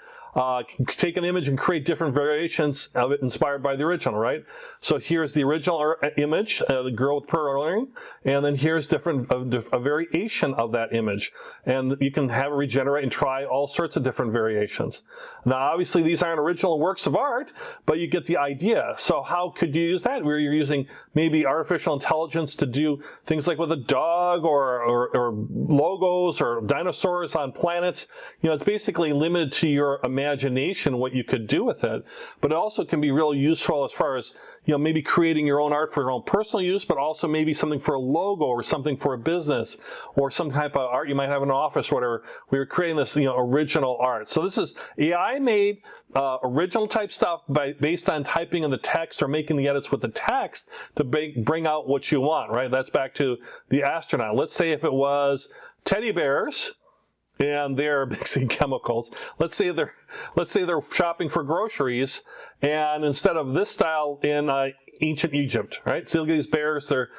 A: Take an image and create different variations of it inspired by the original, right? So here's the original image, the girl with pearl earring, and then here's a variation of that image. And you can have it regenerate and try all sorts of different variations. Now, obviously, these aren't original works of art, but you get the idea. So how could you use that? Where you're using maybe artificial intelligence to do things like with a dog or logos or dinosaurs on planets. It's basically limited to your imagination what you could do with it, but it also can be really useful as far as maybe creating your own art for your own personal use, but also maybe something for a logo or something for a business or some type of art you might have in an office, whatever. We were creating this original art. So this is AI made original type stuff based on typing in the text or making the edits with the text to bring out what you want, right? That's back to the astronaut. Let's say if it was teddy bears and they're mixing chemicals. Let's say they're shopping for groceries, and instead of this style in ancient Egypt, right? So you'll get these bears, they're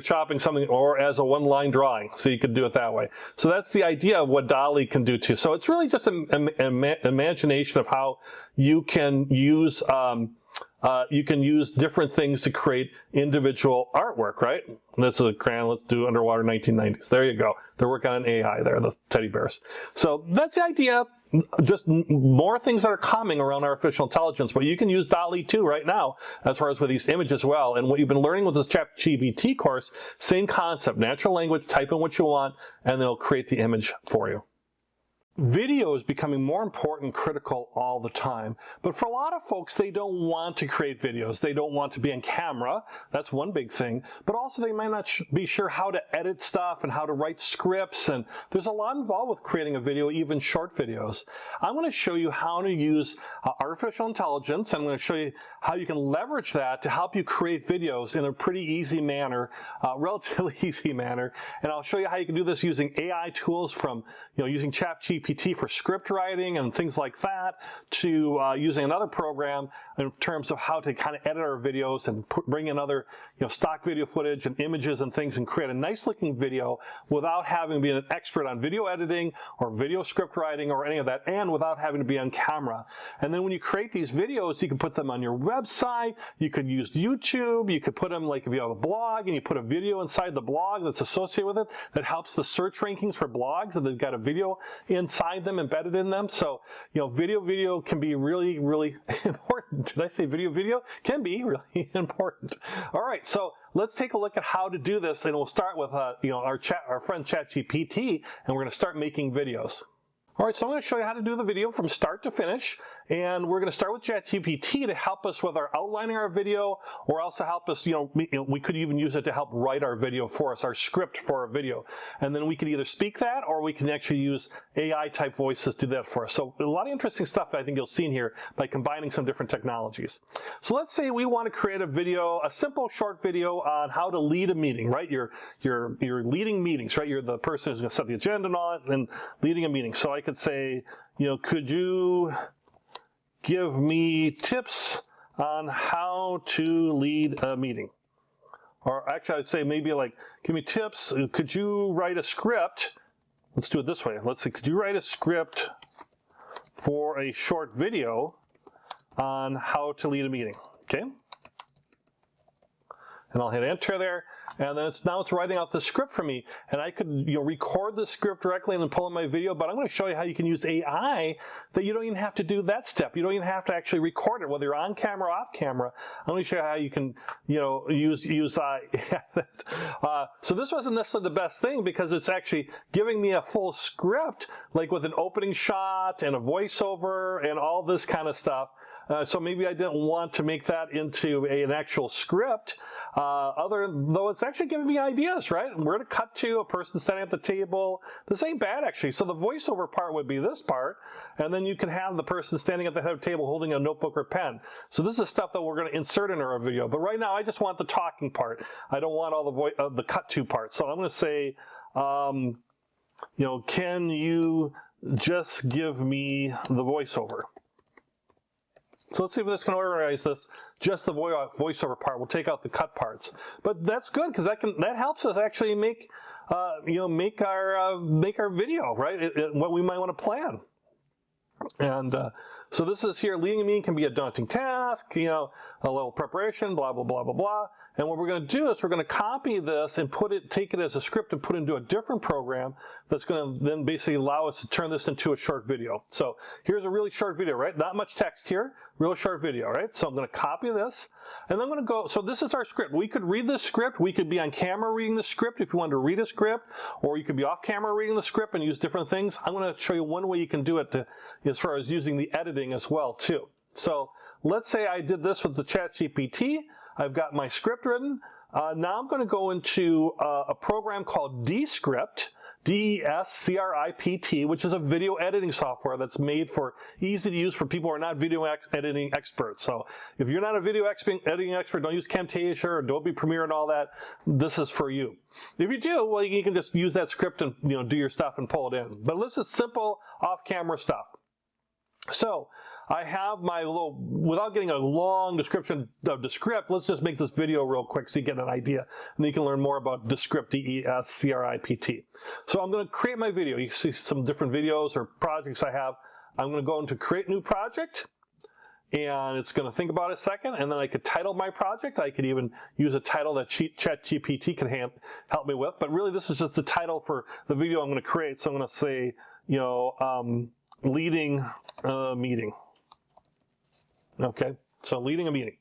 A: chopping something, or as a one-line drawing. So you could do it that way. So that's the idea of what DALL-E can do too. So it's really just an imagination of how you can use different things to create individual artwork, right? This is a crayon. Let's do underwater 1990s. There you go. They're working on AI there, the teddy bears. So that's the idea. Just more things that are coming around artificial intelligence, but you can use DALL-E too right now as far as with these images as well. And what you've been learning with this ChatGPT course, same concept, natural language, type in what you want, and it'll create the image for you. Video is becoming more important and critical all the time, but for a lot of folks, they don't want to create videos. They don't want to be on camera. That's one big thing, but also they might not be sure how to edit stuff and how to write scripts, and there's a lot involved with creating a video, even short videos. I'm going to show you how to use artificial intelligence. I'm going to show you how you can leverage that to help you create videos in a pretty easy manner, relatively easy manner, and I'll show you how you can do this using AI tools from, using ChatGPT for script writing and things like that, to using another program in terms of how to kind of edit our videos and bring in other stock video footage and images and things and create a nice looking video without having to be an expert on video editing or video script writing or any of that, and without having to be on camera. And then when you create these videos, you can put them on your website, you could use YouTube, you could put them, like if you have a blog and you put a video inside the blog that's associated with it, that helps the search rankings for blogs, and they've got a video inside them, embedded in them. So, video can be really, really important. Did I say video? Can be really important. All right, so let's take a look at how to do this, and we'll start with our friend ChatGPT, and we're going to start making videos. All right, so I'm going to show you how to do the video from start to finish, and we're going to start with ChatGPT to help us with our outlining our video, or also help us, we could even use it to help write our video for us, our script for our video. And then we can either speak that, or we can actually use AI type voices to do that for us. So a lot of interesting stuff I think you'll see in here by combining some different technologies. So let's say we want to create a video, a simple short video on how to lead a meeting, right? You're leading meetings, right? You're the person who's going to set the agenda and all that, and leading a meeting. So I could say, could you give me tips on how to lead a meeting? Or actually, I'd say maybe like, give me tips. Could you write a script? Let's do it this way. Let's see, could you write a script for a short video on how to lead a meeting? Okay. And I'll hit enter there. And then now it's writing out the script for me, and I could record the script directly and then pull in my video. But I'm going to show you how you can use AI that you don't even have to do that step. You don't even have to actually record it, whether you're on camera or off camera. I'm going to show you how you can use so this wasn't necessarily the best thing, because it's actually giving me a full script, like with an opening shot and a voiceover and all this kind of stuff. So maybe I didn't want to make that into an actual script, though it's actually giving me ideas, right? Where to cut to, a person standing at the table. This ain't bad, actually. So the voiceover part would be this part, and then you can have the person standing at the head of the table holding a notebook or pen. So this is stuff that we're going to insert in our video. But right now, I just want the talking part. I don't want all the cut to part. So I'm going to say, can you just give me the voiceover? So let's see if this can organize this, just the voiceover part. We'll take out the cut parts. But that's good, because that helps us actually make make our video, right? What we might want to plan. And so this is here, leading a meeting can be a daunting task, a little preparation, blah, blah, blah, blah, blah. And what we're going to do is we're going to copy this and take it as a script and put it into a different program that's going to then basically allow us to turn this into a short video. So here's a really short video, right? Not much text here, real short video, right? So I'm going to copy this, and then I'm going to go, so this is our script. We could read this script. We could be on camera reading the script if you wanted to read a script, or you could be off camera reading the script and use different things. I'm going to show you one way you can do it as far as using the editing as well, too. So let's say I did this with the ChatGPT. I've got my script written. Now I'm going to go into a program called Descript, D-E-S-C-R-I-P-T, which is a video editing software that's made for easy to use for people who are not video editing experts. So if you're not a video editing expert, don't use Camtasia or Adobe Premiere and all that. This is for you. If you do, well, you can just use that script and do your stuff and pull it in. But this is simple off-camera stuff. So I have my little, without getting a long description of Descript, let's just make this video real quick so you get an idea, and then you can learn more about Descript, D-E-S-C-R-I-P-T. So I'm going to create my video. You see some different videos or projects I have. I'm going to go into Create New Project, and it's going to think about it a second, and then I could title my project. I could even use a title that ChatGPT can help me with, but really this is just the title for the video I'm going to create. So I'm going to say, leading a meeting. Okay, so leading a meeting.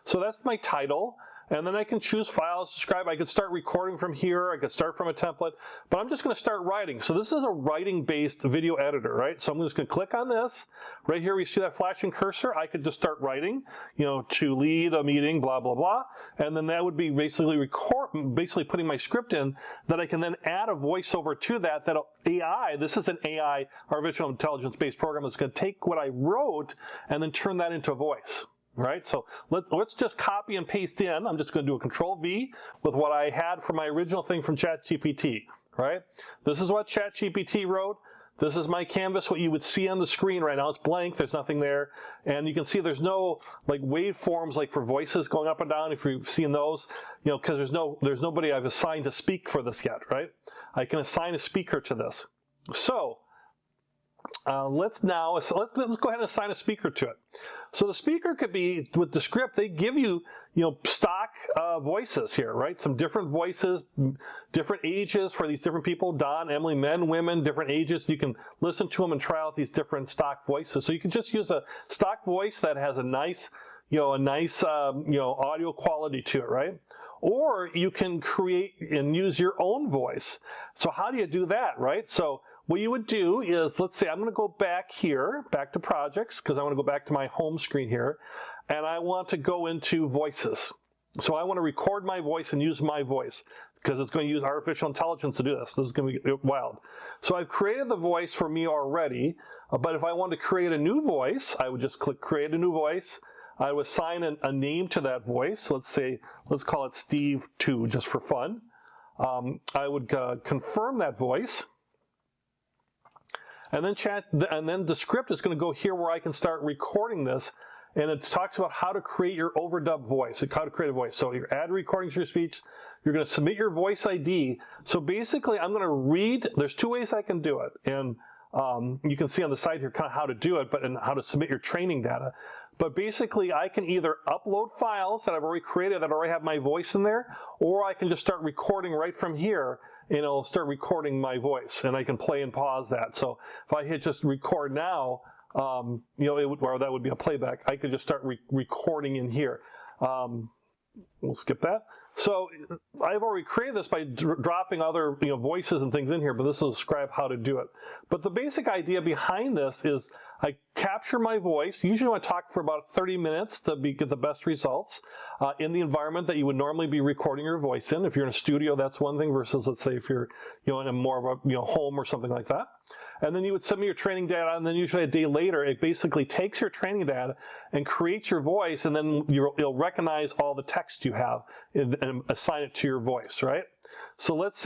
A: So that's my title, and then I can choose files, describe. I could start recording from here. I could start from a template, but I'm just going to start writing. So this is a writing-based video editor, right? So I'm just going to click on this. Right here, we see that flashing cursor. I could just start writing, to lead a meeting, blah, blah, blah. And then that would be basically putting my script in that I can then add a voiceover to that AI, this is an AI, artificial intelligence-based program that's going to take what I wrote and then turn that into a voice. Right, so let's just copy and paste in. I'm just going to do a Control-V with what I had for my original thing from ChatGPT, right? This is what ChatGPT wrote. This is my canvas, what you would see on the screen right now. It's blank, there's nothing there. And you can see there's no like waveforms like for voices going up and down, if you've seen those, because there's nobody I've assigned to speak for this yet, right? I can assign a speaker to this. So let's go ahead and assign a speaker to it. So the speaker could be, with the script, they give you, stock voices here, right? Some different voices, different ages for these different people, Don, Emily, men, women, different ages. You can listen to them and try out these different stock voices. So you can just use a stock voice that has a nice, audio quality to it, right? Or you can create and use your own voice. So how do you do that, right? So what you would do is, let's say I'm going to go back here, back to projects, because I want to go back to my home screen here, and I want to go into voices. So I want to record my voice and use my voice, because it's going to use artificial intelligence to do this. This is going to be wild. So I've created the voice for me already, but if I want to create a new voice, I would just click Create a New Voice. I would assign a name to that voice. Let's call it Steve 2, just for fun. I would confirm that voice. And then the script is going to go here where I can start recording this, and it talks about how to create your overdub voice, how to create a voice. So your add recordings to your speech, you're going to submit your voice ID. So basically, I'm going to read. There's two ways I can do it, and you can see on the side here kind of how to do it, and how to submit your training data. But basically, I can either upload files that I've already created that already have my voice in there, or I can just start recording right from here, and it'll start recording my voice, and I can play and pause that. So if I hit just record now, that would be a playback. I could just start recording in here. We'll skip that. So I've already created this by dropping other voices and things in here, but this will describe how to do it. But the basic idea behind this is I capture my voice. Usually I talk for about 30 minutes to get the best results in the environment that you would normally be recording your voice in. If you're in a studio, that's one thing, versus let's say if you're in a more of a home or something like that. And then you would submit your training data, and then usually a day later, it basically takes your training data and creates your voice, and then it'll recognize all the text you have and assign it to your voice, right? So let's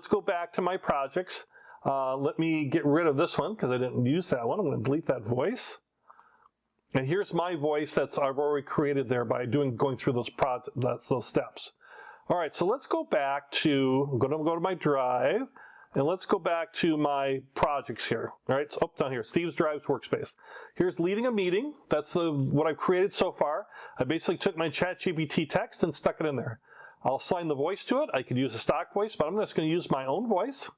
A: go back to my projects. Let me get rid of this one because I didn't use that one. I'm going to delete that voice. And here's my voice that's I've already created there by going through those steps. All right, so let's go back to, I'm going to go to my drive, and let's go back to my projects here. All right, so up down here, Steve's Drives Workspace. Here's leading a meeting. That's what I've created so far. I basically took my ChatGPT text and stuck it in there. I'll assign the voice to it. I could use a stock voice, but I'm just going to use my own voice.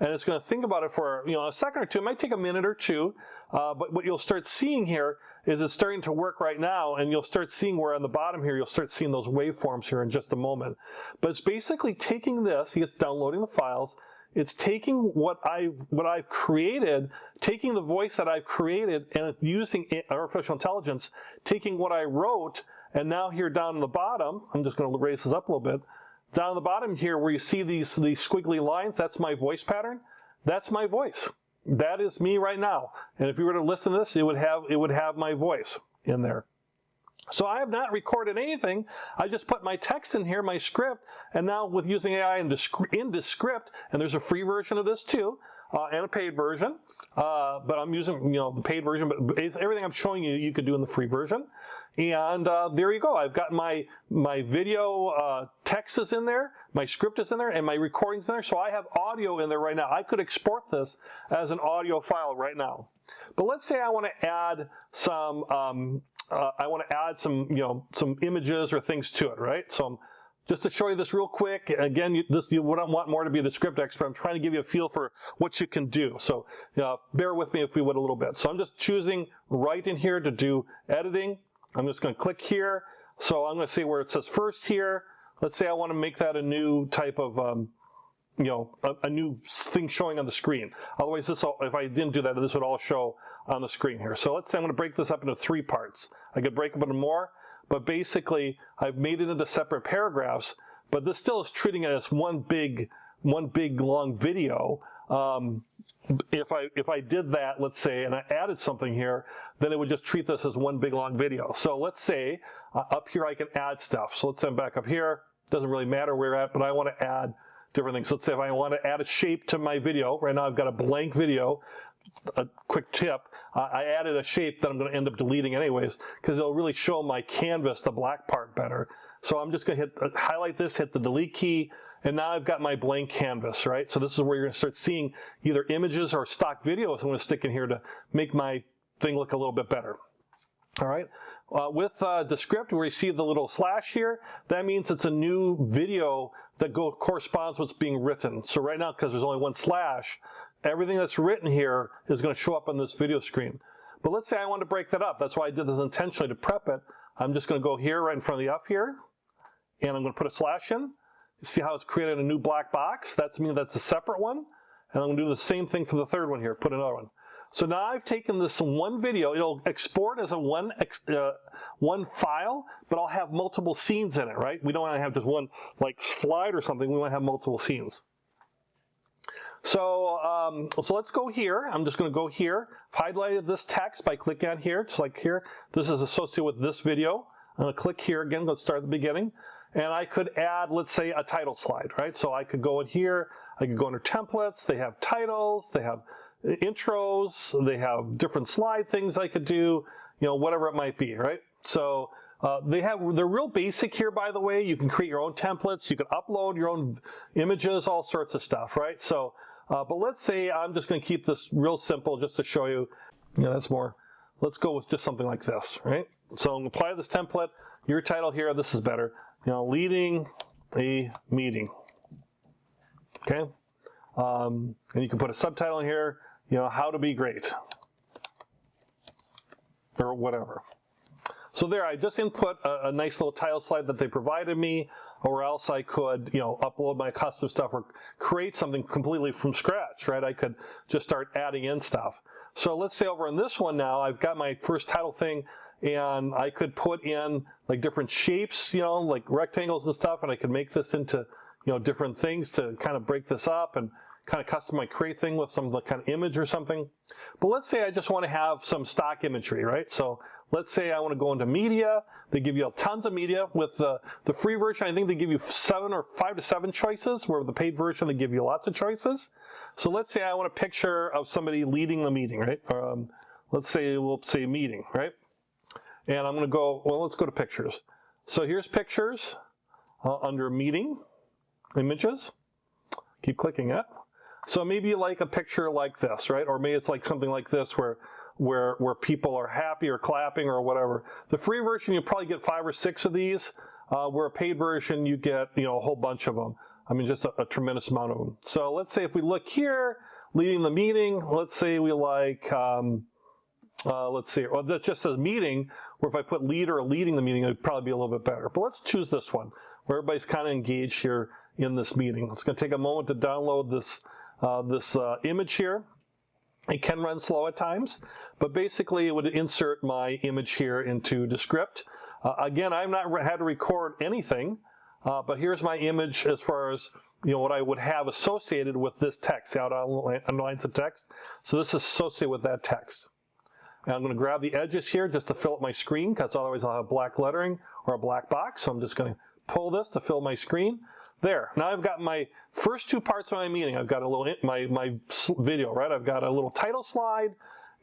A: And it's going to think about it for a second or two. It might take a minute or two, but what you'll start seeing here is it's starting to work right now, and you'll start seeing where on the bottom here, you'll start seeing those waveforms here in just a moment. But it's basically taking this, it's downloading the files, it's taking what I've created, taking the voice that I've created, and it's using artificial intelligence, taking what I wrote, and now here down in the bottom, I'm just going to raise this up a little bit, down at the bottom here where you see these squiggly lines, that's my voice pattern. That's my voice. That is me right now. And if you were to listen to this, it would have my voice in there. So I have not recorded anything. I just put my text in here, my script, and now with using AI into script, and there's a free version of this too, and a paid version. But I'm using the paid version, but everything I'm showing you, you could do in the free version. And there you go. I've got my video text is in there, my script is in there, and my recording's in there. So I have audio in there right now. I could export this as an audio file right now. But let's say I want to add some some images or things to it, right? So just to show you this real quick, again, you wouldn't want more to be the script expert. I'm trying to give you a feel for what you can do. So bear with me if we would a little bit. So I'm just choosing right in here to do editing. I'm just going to click here. So I'm going to see where it says first here. Let's say I want to make that a new type of, a new thing showing on the screen. Otherwise, if I didn't do that, this would all show on the screen here. So let's say I'm going to break this up into 3 parts. I could break it into more, but basically I've made it into separate paragraphs, but this still is treating it as one big long video. If I did that, let's say, and I added something here, then it would just treat this as one big long video. So let's say up here I can add stuff. So let's say I'm back up here. Doesn't really matter where we're at, but I want to add different things. So let's say if I want to add a shape to my video. Right now I've got a blank video. A quick tip, I added a shape that I'm going to end up deleting anyways because it'll really show my canvas, the black part, better. So I'm just going to highlight this, hit the delete key, and now I've got my blank canvas, right? So this is where you're going to start seeing either images or stock videos I'm going to stick in here to make my thing look a little bit better. All right. With the script, where you see the little slash here, that means it's a new video that corresponds with what's being written. So right now, because there's only one slash, everything that's written here is going to show up on this video screen. But let's say I want to break that up. That's why I did this intentionally to prep it. I'm just going to go here right in front of the F here, and I'm going to put a slash in. You see how it's created a new black box? That means that's a separate one. And I'm going to do the same thing for the third one here, put another one. So now I've taken this one video, it'll export as a one file, but I'll have multiple scenes in it, right? We don't want to have just one like slide or something, we want to have multiple scenes. So, so let's go here. I'm just going to go here, highlighted this text by clicking on here, just like here. This is associated with this video. I'm going to click here again, let's start at the beginning. And I could add, let's say, a title slide, right? So I could go in here, I could go under templates, they have titles, they have intros, they have different slide things I could do, whatever it might be, right? So they're real basic here, by the way. You can create your own templates, you can upload your own images, all sorts of stuff, right? So, but let's say I'm just going to keep this real simple just to show you, that's more. Let's go with just something like this, right? So I'm going to apply this template, your title here, this is better, leading a meeting, okay? And you can put a subtitle in here, how to be great, or whatever. So there, I just input a nice little title slide that they provided me, or else I could, upload my custom stuff or create something completely from scratch, right? I could just start adding in stuff. So let's say over in this one now, I've got my first title thing, and I could put in like different shapes, like rectangles and stuff, and I could make this into, different things to kind of break this up and kind of custom my create thing with some kind of image or something. But let's say I just want to have some stock imagery, right? So let's say I want to go into media. They give you tons of media. With the free version, I think they give you 5 to 7 choices, where the paid version, they give you lots of choices. So let's say I want a picture of somebody leading the meeting, right? Let's say, we'll say meeting, right? And I'm going to go, well, let's go to pictures. So here's pictures under meeting, images. Keep clicking it. So maybe you like a picture like this, right? Or maybe it's like something like this where people are happy or clapping or whatever. The free version, you probably get 5 or 6 of these. Where a paid version, you get, a whole bunch of them. I mean, just a tremendous amount of them. So let's say if we look here, leading the meeting, let's say we like, let's see, well, that just says meeting, where if I put leader or leading the meeting, it'd probably be a little bit better. But let's choose this one, where everybody's kind of engaged here in this meeting. It's going to take a moment to download this image here. It can run slow at times, but basically it would insert my image here into the script. Again, I've not had to record anything, but here's my image as far as what I would have associated with this text. See how it underlines the text? So this is associated with that text. And I'm going to grab the edges here just to fill up my screen, because otherwise I'll have black lettering or a black box. So I'm just going to pull this to fill my screen. There. Now I've got my first 2 parts of my meeting. I've got a little my video, right? I've got a little title slide,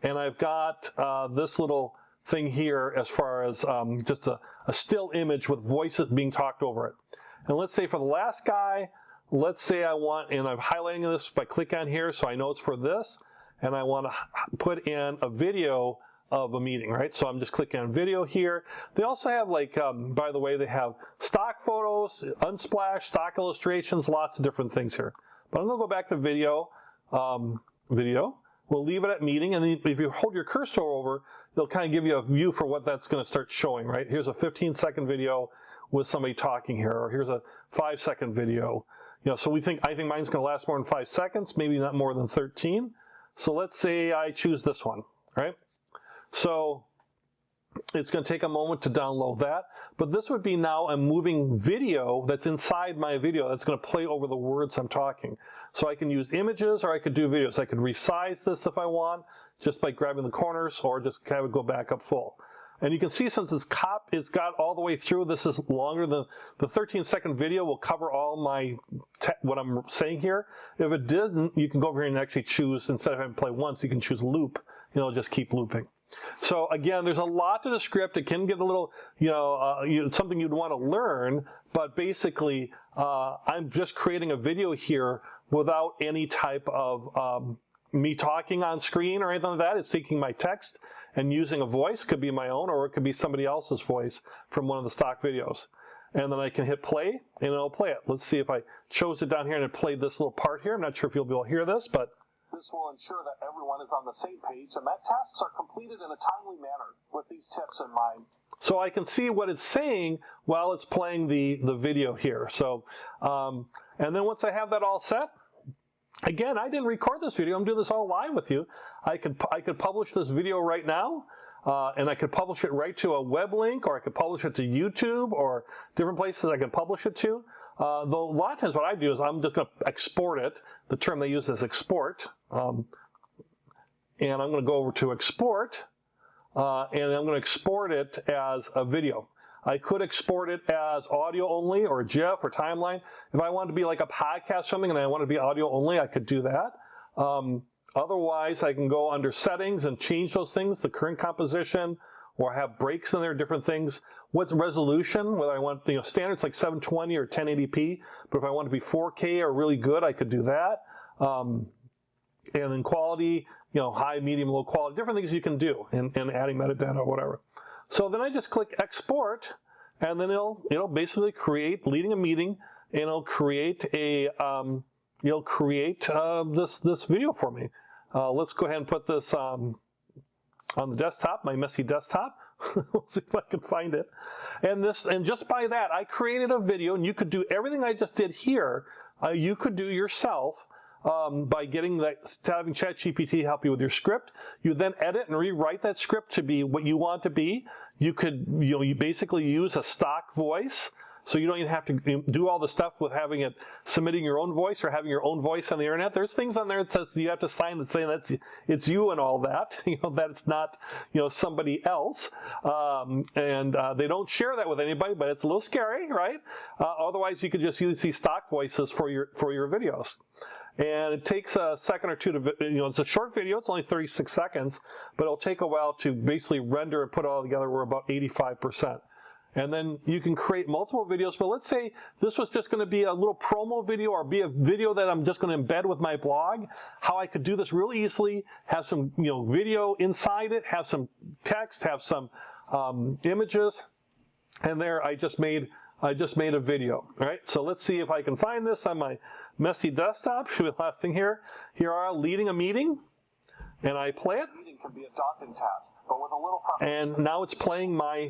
A: and I've got this little thing here as far as just a still image with voices being talked over it. And let's say for the last guy, let's say I want, and I'm highlighting this by click on here so I know it's for this, and I want to put in a video of a meeting, right? So I'm just clicking on video here. They also have, like, by the way, they have stock photos, unsplash, stock illustrations, lots of different things here. But I'm going to go back to video. We'll leave it at meeting, and then if you hold your cursor over, they'll kind of give you a view for what that's going to start showing, right? Here's a 15-second video with somebody talking here, or here's a 5-second video. So I think mine's going to last more than 5 seconds, maybe not more than 13. So let's say I choose this one, right? So it's going to take a moment to download that, but this would be now a moving video that's inside my video that's going to play over the words I'm talking. So I can use images, or I could do videos. I could resize this if I want, just by grabbing the corners, or just kind of go back up full. And you can see, since it's got all the way through, this is longer than the 13-second video will cover all my what I'm saying here. If it didn't, you can go over here and actually choose, instead of having to play once, you can choose loop, just keep looping. So again, there's a lot to the script. It can get a little, something you'd want to learn, but basically, I'm just creating a video here without any type of me talking on screen or anything like that. It's taking my text and using a voice, could be my own, or it could be somebody else's voice from one of the stock videos. And then I can hit play, and it'll play it. Let's see if I chose it down here and it played this little part here. I'm not sure if you'll be able to hear this, but this will ensure that everyone is on the same page and that tasks are completed in a timely manner with these tips in mind. So I can see what it's saying while it's playing the video here. So, and then once I have that all set, again, I didn't record this video. I'm doing this all live with you. I could publish this video right now, and I could publish it right to a web link, or I could publish it to YouTube, or different places I can publish it to. Though a lot of times what I do is I'm just going to export it. The term they use is export. And I'm going to go over to export, and I'm going to export it as a video. I could export it as audio only, or GIF, or timeline. If I wanted to be like a podcast or something and I want to be audio only, I could do that. Otherwise, I can go under settings and change those things, the current composition, or have breaks in there, different things. What's resolution? Whether I want, standards like 720 or 1080p, but if I want to be 4K or really good, I could do that. And then quality, high, medium, low quality, different things you can do in adding metadata or whatever. So then I just click export, and then it'll basically create, leading a meeting, and it'll create a this video for me. Let's go ahead and put this on the desktop, my messy desktop. Let's see if I can find it. And just by that, I created a video, and you could do everything I just did here. You could do yourself. By having ChatGPT help you with your script. You then edit and rewrite that script to be what you want to be. You could, you basically use a stock voice so you don't even have to do all the stuff with submitting your own voice or having your own voice on the internet. There's things on there that says you have to sign that saying it's you and all that, that it's not, somebody else. They don't share that with anybody, but it's a little scary, right? Otherwise, you could just use these stock voices for your videos. And it takes a second or two to, it's a short video, it's only 36 seconds, but it'll take a while to basically render and put it all together. We're about 85%. And then you can create multiple videos, but let's say this was just going to be a little promo video or be a video that I'm just going to embed with my blog. How I could do this really easily, have some video inside it, have some text, have some images, and there I just made a video, right? So let's see if I can find this on my messy desktop. Should be the last thing here. Here are leading a meeting, and I play it. Meeting can be a daunting task, but with a little and now it's playing my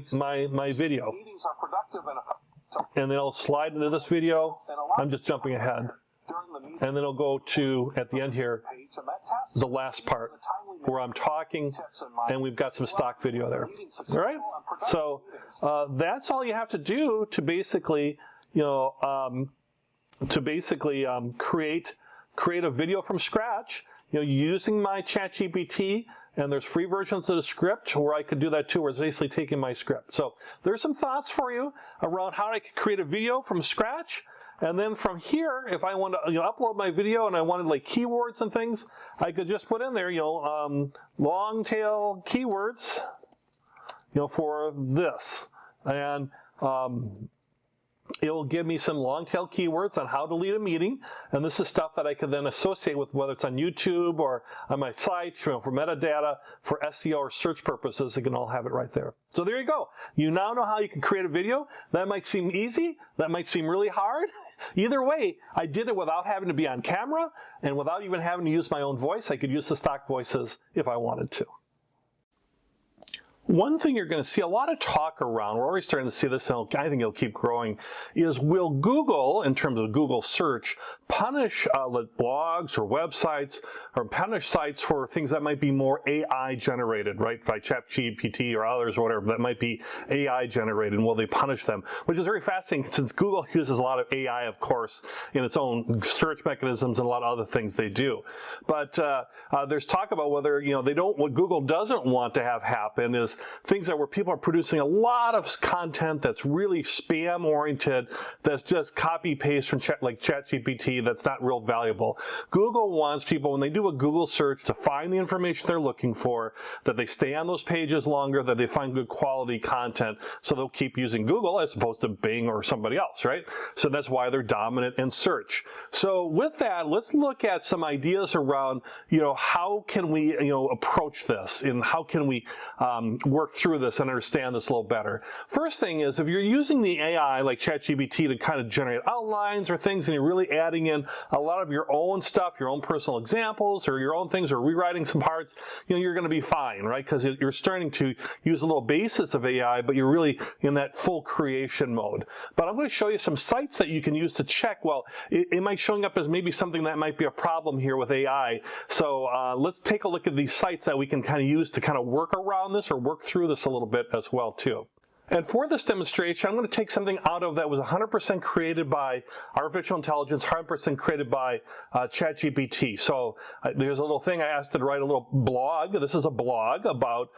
A: video. Meetings are productive and effective. And then I'll slide into this video. I'm just jumping ahead. And then it'll go to, at the end here, the last part where I'm talking and we've got some stock video there. All right? So that's all you have to do to basically, create a video from scratch, using my ChatGPT. And there's free versions of the script where I could do that too, where it's basically taking my script. So there's some thoughts for you around how I could create a video from scratch. And then from here, if I want to upload my video and I wanted like keywords and things, I could just put in there, long tail keywords, for this. And it will give me some long tail keywords on how to lead a meeting. And this is stuff that I can then associate with whether it's on YouTube or on my site, for metadata, for SEO or search purposes. You can all have it right there. So there you go. You now know how you can create a video. That might seem easy. That might seem really hard. Either way, I did it without having to be on camera and without even having to use my own voice. I could use the stock voices if I wanted to. One thing you're going to see a lot of talk around, we're already starting to see this, and I think it'll keep growing, is will Google, in terms of Google search, punish blogs or websites or punish sites for things that might be more AI generated, right, by ChatGPT or others or whatever, that might be AI generated, and will they punish them? Which is very fascinating since Google uses a lot of AI, of course, in its own search mechanisms and a lot of other things they do. But there's talk about whether, what Google doesn't want to have happen is things where people are producing a lot of content that's really spam oriented, that's just copy paste from ChatGPT, that's not real valuable. Google wants people, when they do a Google search, to find the information they're looking for, that they stay on those pages longer, that they find good quality content, so they'll keep using Google as opposed to Bing or somebody else, right? So that's why they're dominant in search. So with that, let's look at some ideas around, how can we, approach this, and how can we work through this and understand this a little better. First thing is, if you're using the AI like ChatGPT to kind of generate outlines or things, and you're really adding in a lot of your own stuff, your own personal examples or your own things, or rewriting some parts, you're going to be fine, right? Because you're starting to use a little basis of AI, but you're really in that full creation mode. But I'm going to show you some sites that you can use to check, well, am I showing up as maybe something that might be a problem here with AI? So let's take a look at these sites that we can kind of use to kind of work around this or work through this a little bit as well too. And for this demonstration, I'm going to take something out of that was 100% created by artificial intelligence, 100% created by ChatGPT. So there's a little thing I asked it to write a little blog. This is a blog about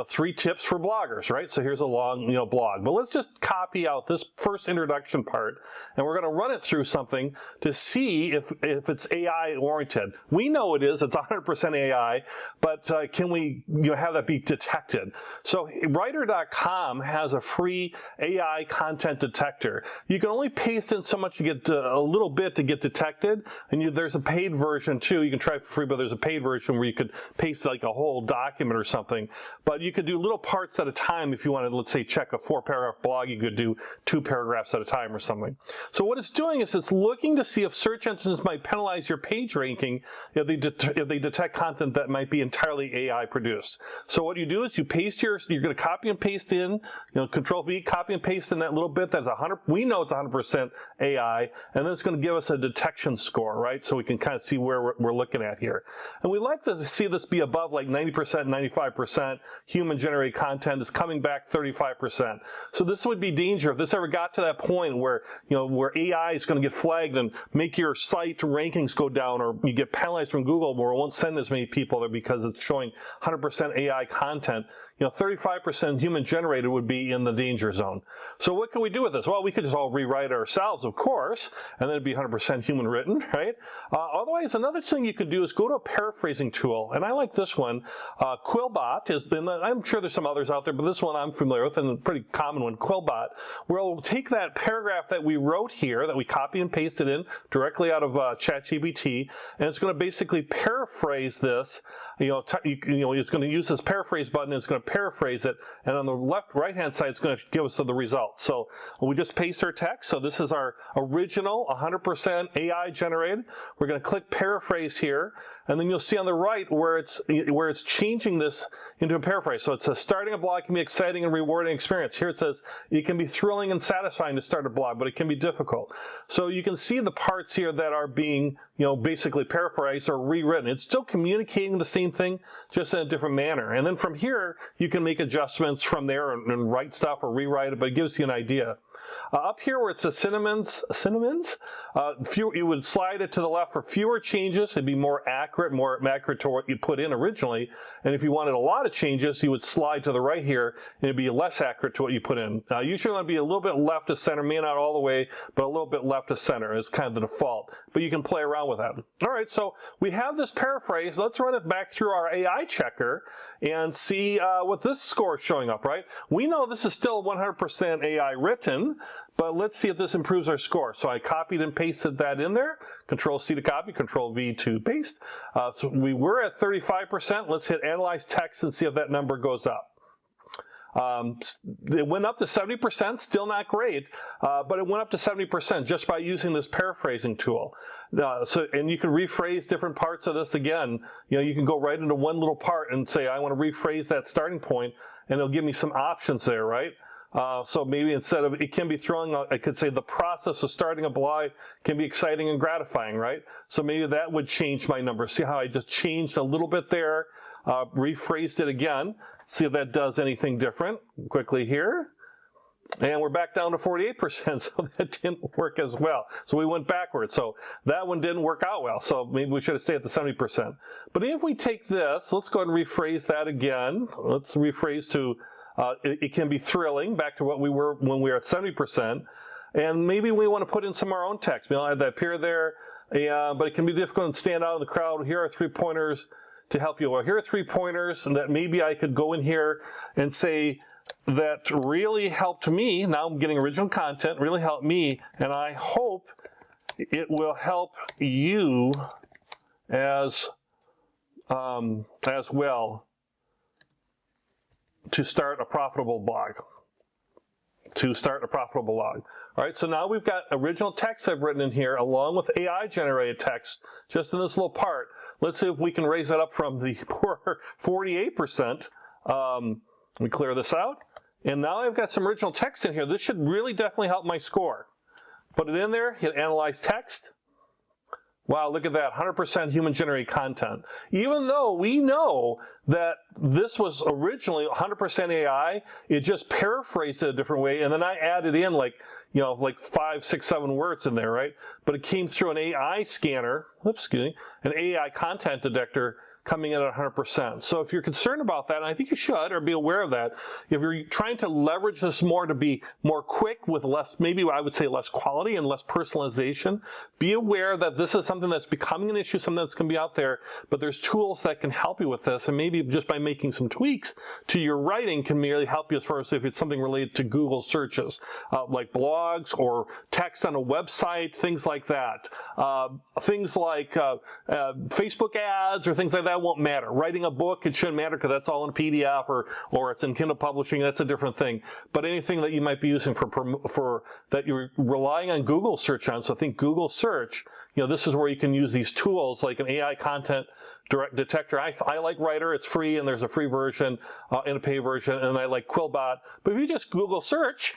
A: 3 tips for bloggers, right? So here's a long blog. But let's just copy out this first introduction part, and we're going to run it through something to see if it's AI oriented. We know it is. It's 100% AI, but can we have that be detected? So writer.com has a free AI content detector. You can only paste in so much to get a little bit to get detected, and there's a paid version too. You can try it for free, but there's a paid version where you could paste like a whole document or something. But you could do little parts at a time if you wanted, let's say, check a 4-paragraph blog. You could do 2 paragraphs at a time or something. So what it's doing is it's looking to see if search engines might penalize your page ranking if they detect content that might be entirely AI produced. So what you do is you paste you're going to copy and paste in, Control V, copy and paste in that little bit. That's 100. We know it's 100% AI, and then it's going to give us a detection score, right? So we can kind of see where we're looking at here. And we like to see this be above like 90%, 95%. Human-generated content is coming back 35%. So this would be danger if this ever got to that point where, you know, where AI is going to get flagged and make your site rankings go down, or you get penalized from Google where it won't send as many people there because it's showing 100% AI content. You know, 35% human generated would be in the danger zone. So what can we do with this? Well, we could just all rewrite it ourselves, of course, and then it'd be 100% human written, right? Otherwise, another thing you could do is go to a paraphrasing tool, and I like this one. Quillbot is, and I'm sure there's some others out there, but this one I'm familiar with, and a pretty common one, Quillbot, where it'll take that paragraph that we wrote here, that we copy and pasted in directly out of ChatGPT, and it's going to basically paraphrase this. It's going to use this paraphrase button. It's going to paraphrase it, and on the right-hand side, it's going to give us the results. So we just paste our text. So this is our original 100% AI generated. We're going to click paraphrase here, and then you'll see on the right where it's changing this into a paraphrase. So it says starting a blog can be exciting and rewarding experience. Here it says it can be thrilling and satisfying to start a blog, but it can be difficult. So you can see the parts here that are being, basically paraphrased or rewritten. It's still communicating the same thing, just in a different manner. And then from here, you can make adjustments from there and write stuff or rewrite it, but it gives you an idea. Up here where it says synonyms, you would slide it to the left for fewer changes. It'd be more accurate to what you put in originally. And if you wanted a lot of changes, you would slide to the right here, and it'd be less accurate to what you put in. Usually want to be a little bit left of center, may not all the way, but a little bit left of center is kind of the default. But you can play around with that. All right, so we have this paraphrase. Let's run it back through our AI checker and see what this score is showing up, right? We know this is still 100% AI written, but let's see if this improves our score. So I copied and pasted that in there. Control C to copy, Control V to paste. So we were at 35%. Let's hit Analyze Text and see if that number goes up. It went up to 70%, still not great, but it went up to 70% just by using this paraphrasing tool. And you can rephrase different parts of this again. You can go right into one little part and say, I want to rephrase that starting point, and it'll give me some options there, right? So maybe instead of it can be thrilling, I could say the process of starting a blog can be exciting and gratifying, right? So maybe that would change my number. See how I just changed a little bit there, rephrased it again. See if that does anything different quickly here. And we're back down to 48%, so that didn't work as well. So we went backwards. So that one didn't work out well. So maybe we should have stayed at the 70%. But if we take this, let's go ahead and rephrase that again. Let's rephrase to it can be thrilling, back to what we were when we were at 70%. And maybe we want to put in some of our own text. I'll add that appear there, but it can be difficult and stand out in the crowd. Here are 3 pointers to help you. Well, here are 3 pointers, and that maybe I could go in here and say that really helped me. Now I'm getting original content, really helped me, and I hope it will help you as well to start a profitable blog. All right, so now we've got original text I've written in here along with AI generated text just in this little part. Let's see if we can raise that up from the poor 48%. We clear this out, and now I've got some original text in here. This should really definitely help my score. Put it in there, hit Analyze Text. Wow, look at that, 100% human-generated content. Even though we know that this was originally 100% AI, it just paraphrased it a different way, and then I added in like 5, 6, 7 words in there, right? But it came through an AI scanner, an AI content detector coming in at 100%. So if you're concerned about that, and I think you should, or be aware of that, if you're trying to leverage this more to be more quick with less, maybe I would say less quality and less personalization, be aware that this is something that's becoming an issue, something that's going to be out there, but there's tools that can help you with this, and maybe just by making some tweaks to your writing can really help you as far as if it's something related to Google searches, like blogs or text on a website, things like that. Things like Facebook ads or things like that won't matter. Writing a book, it shouldn't matter because that's all in PDF or it's in Kindle publishing, that's a different thing. But anything that you might be using for that you're relying on Google search on, so I think Google search, this is where you can use these tools like an AI content direct detector. I like Writer. It's free, and there's a free version and a paid version, and I like Quillbot. But if you just Google search,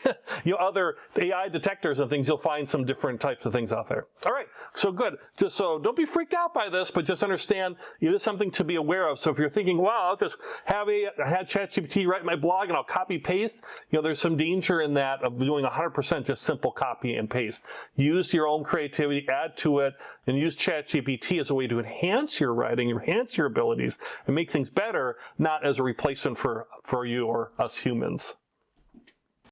A: other AI detectors and things, you'll find some different types of things out there. All right, so good. Just so don't be freaked out by this, but just understand it is something to be aware of. So if you're thinking, wow, I'll just have ChatGPT write my blog and I'll copy paste, there's some danger in that of doing 100% just simple copy and paste. Use your own creativity, add to it, and use ChatGPT as a way to enhance your writing, enhance your abilities, and make things better, not as a replacement for you or us humans.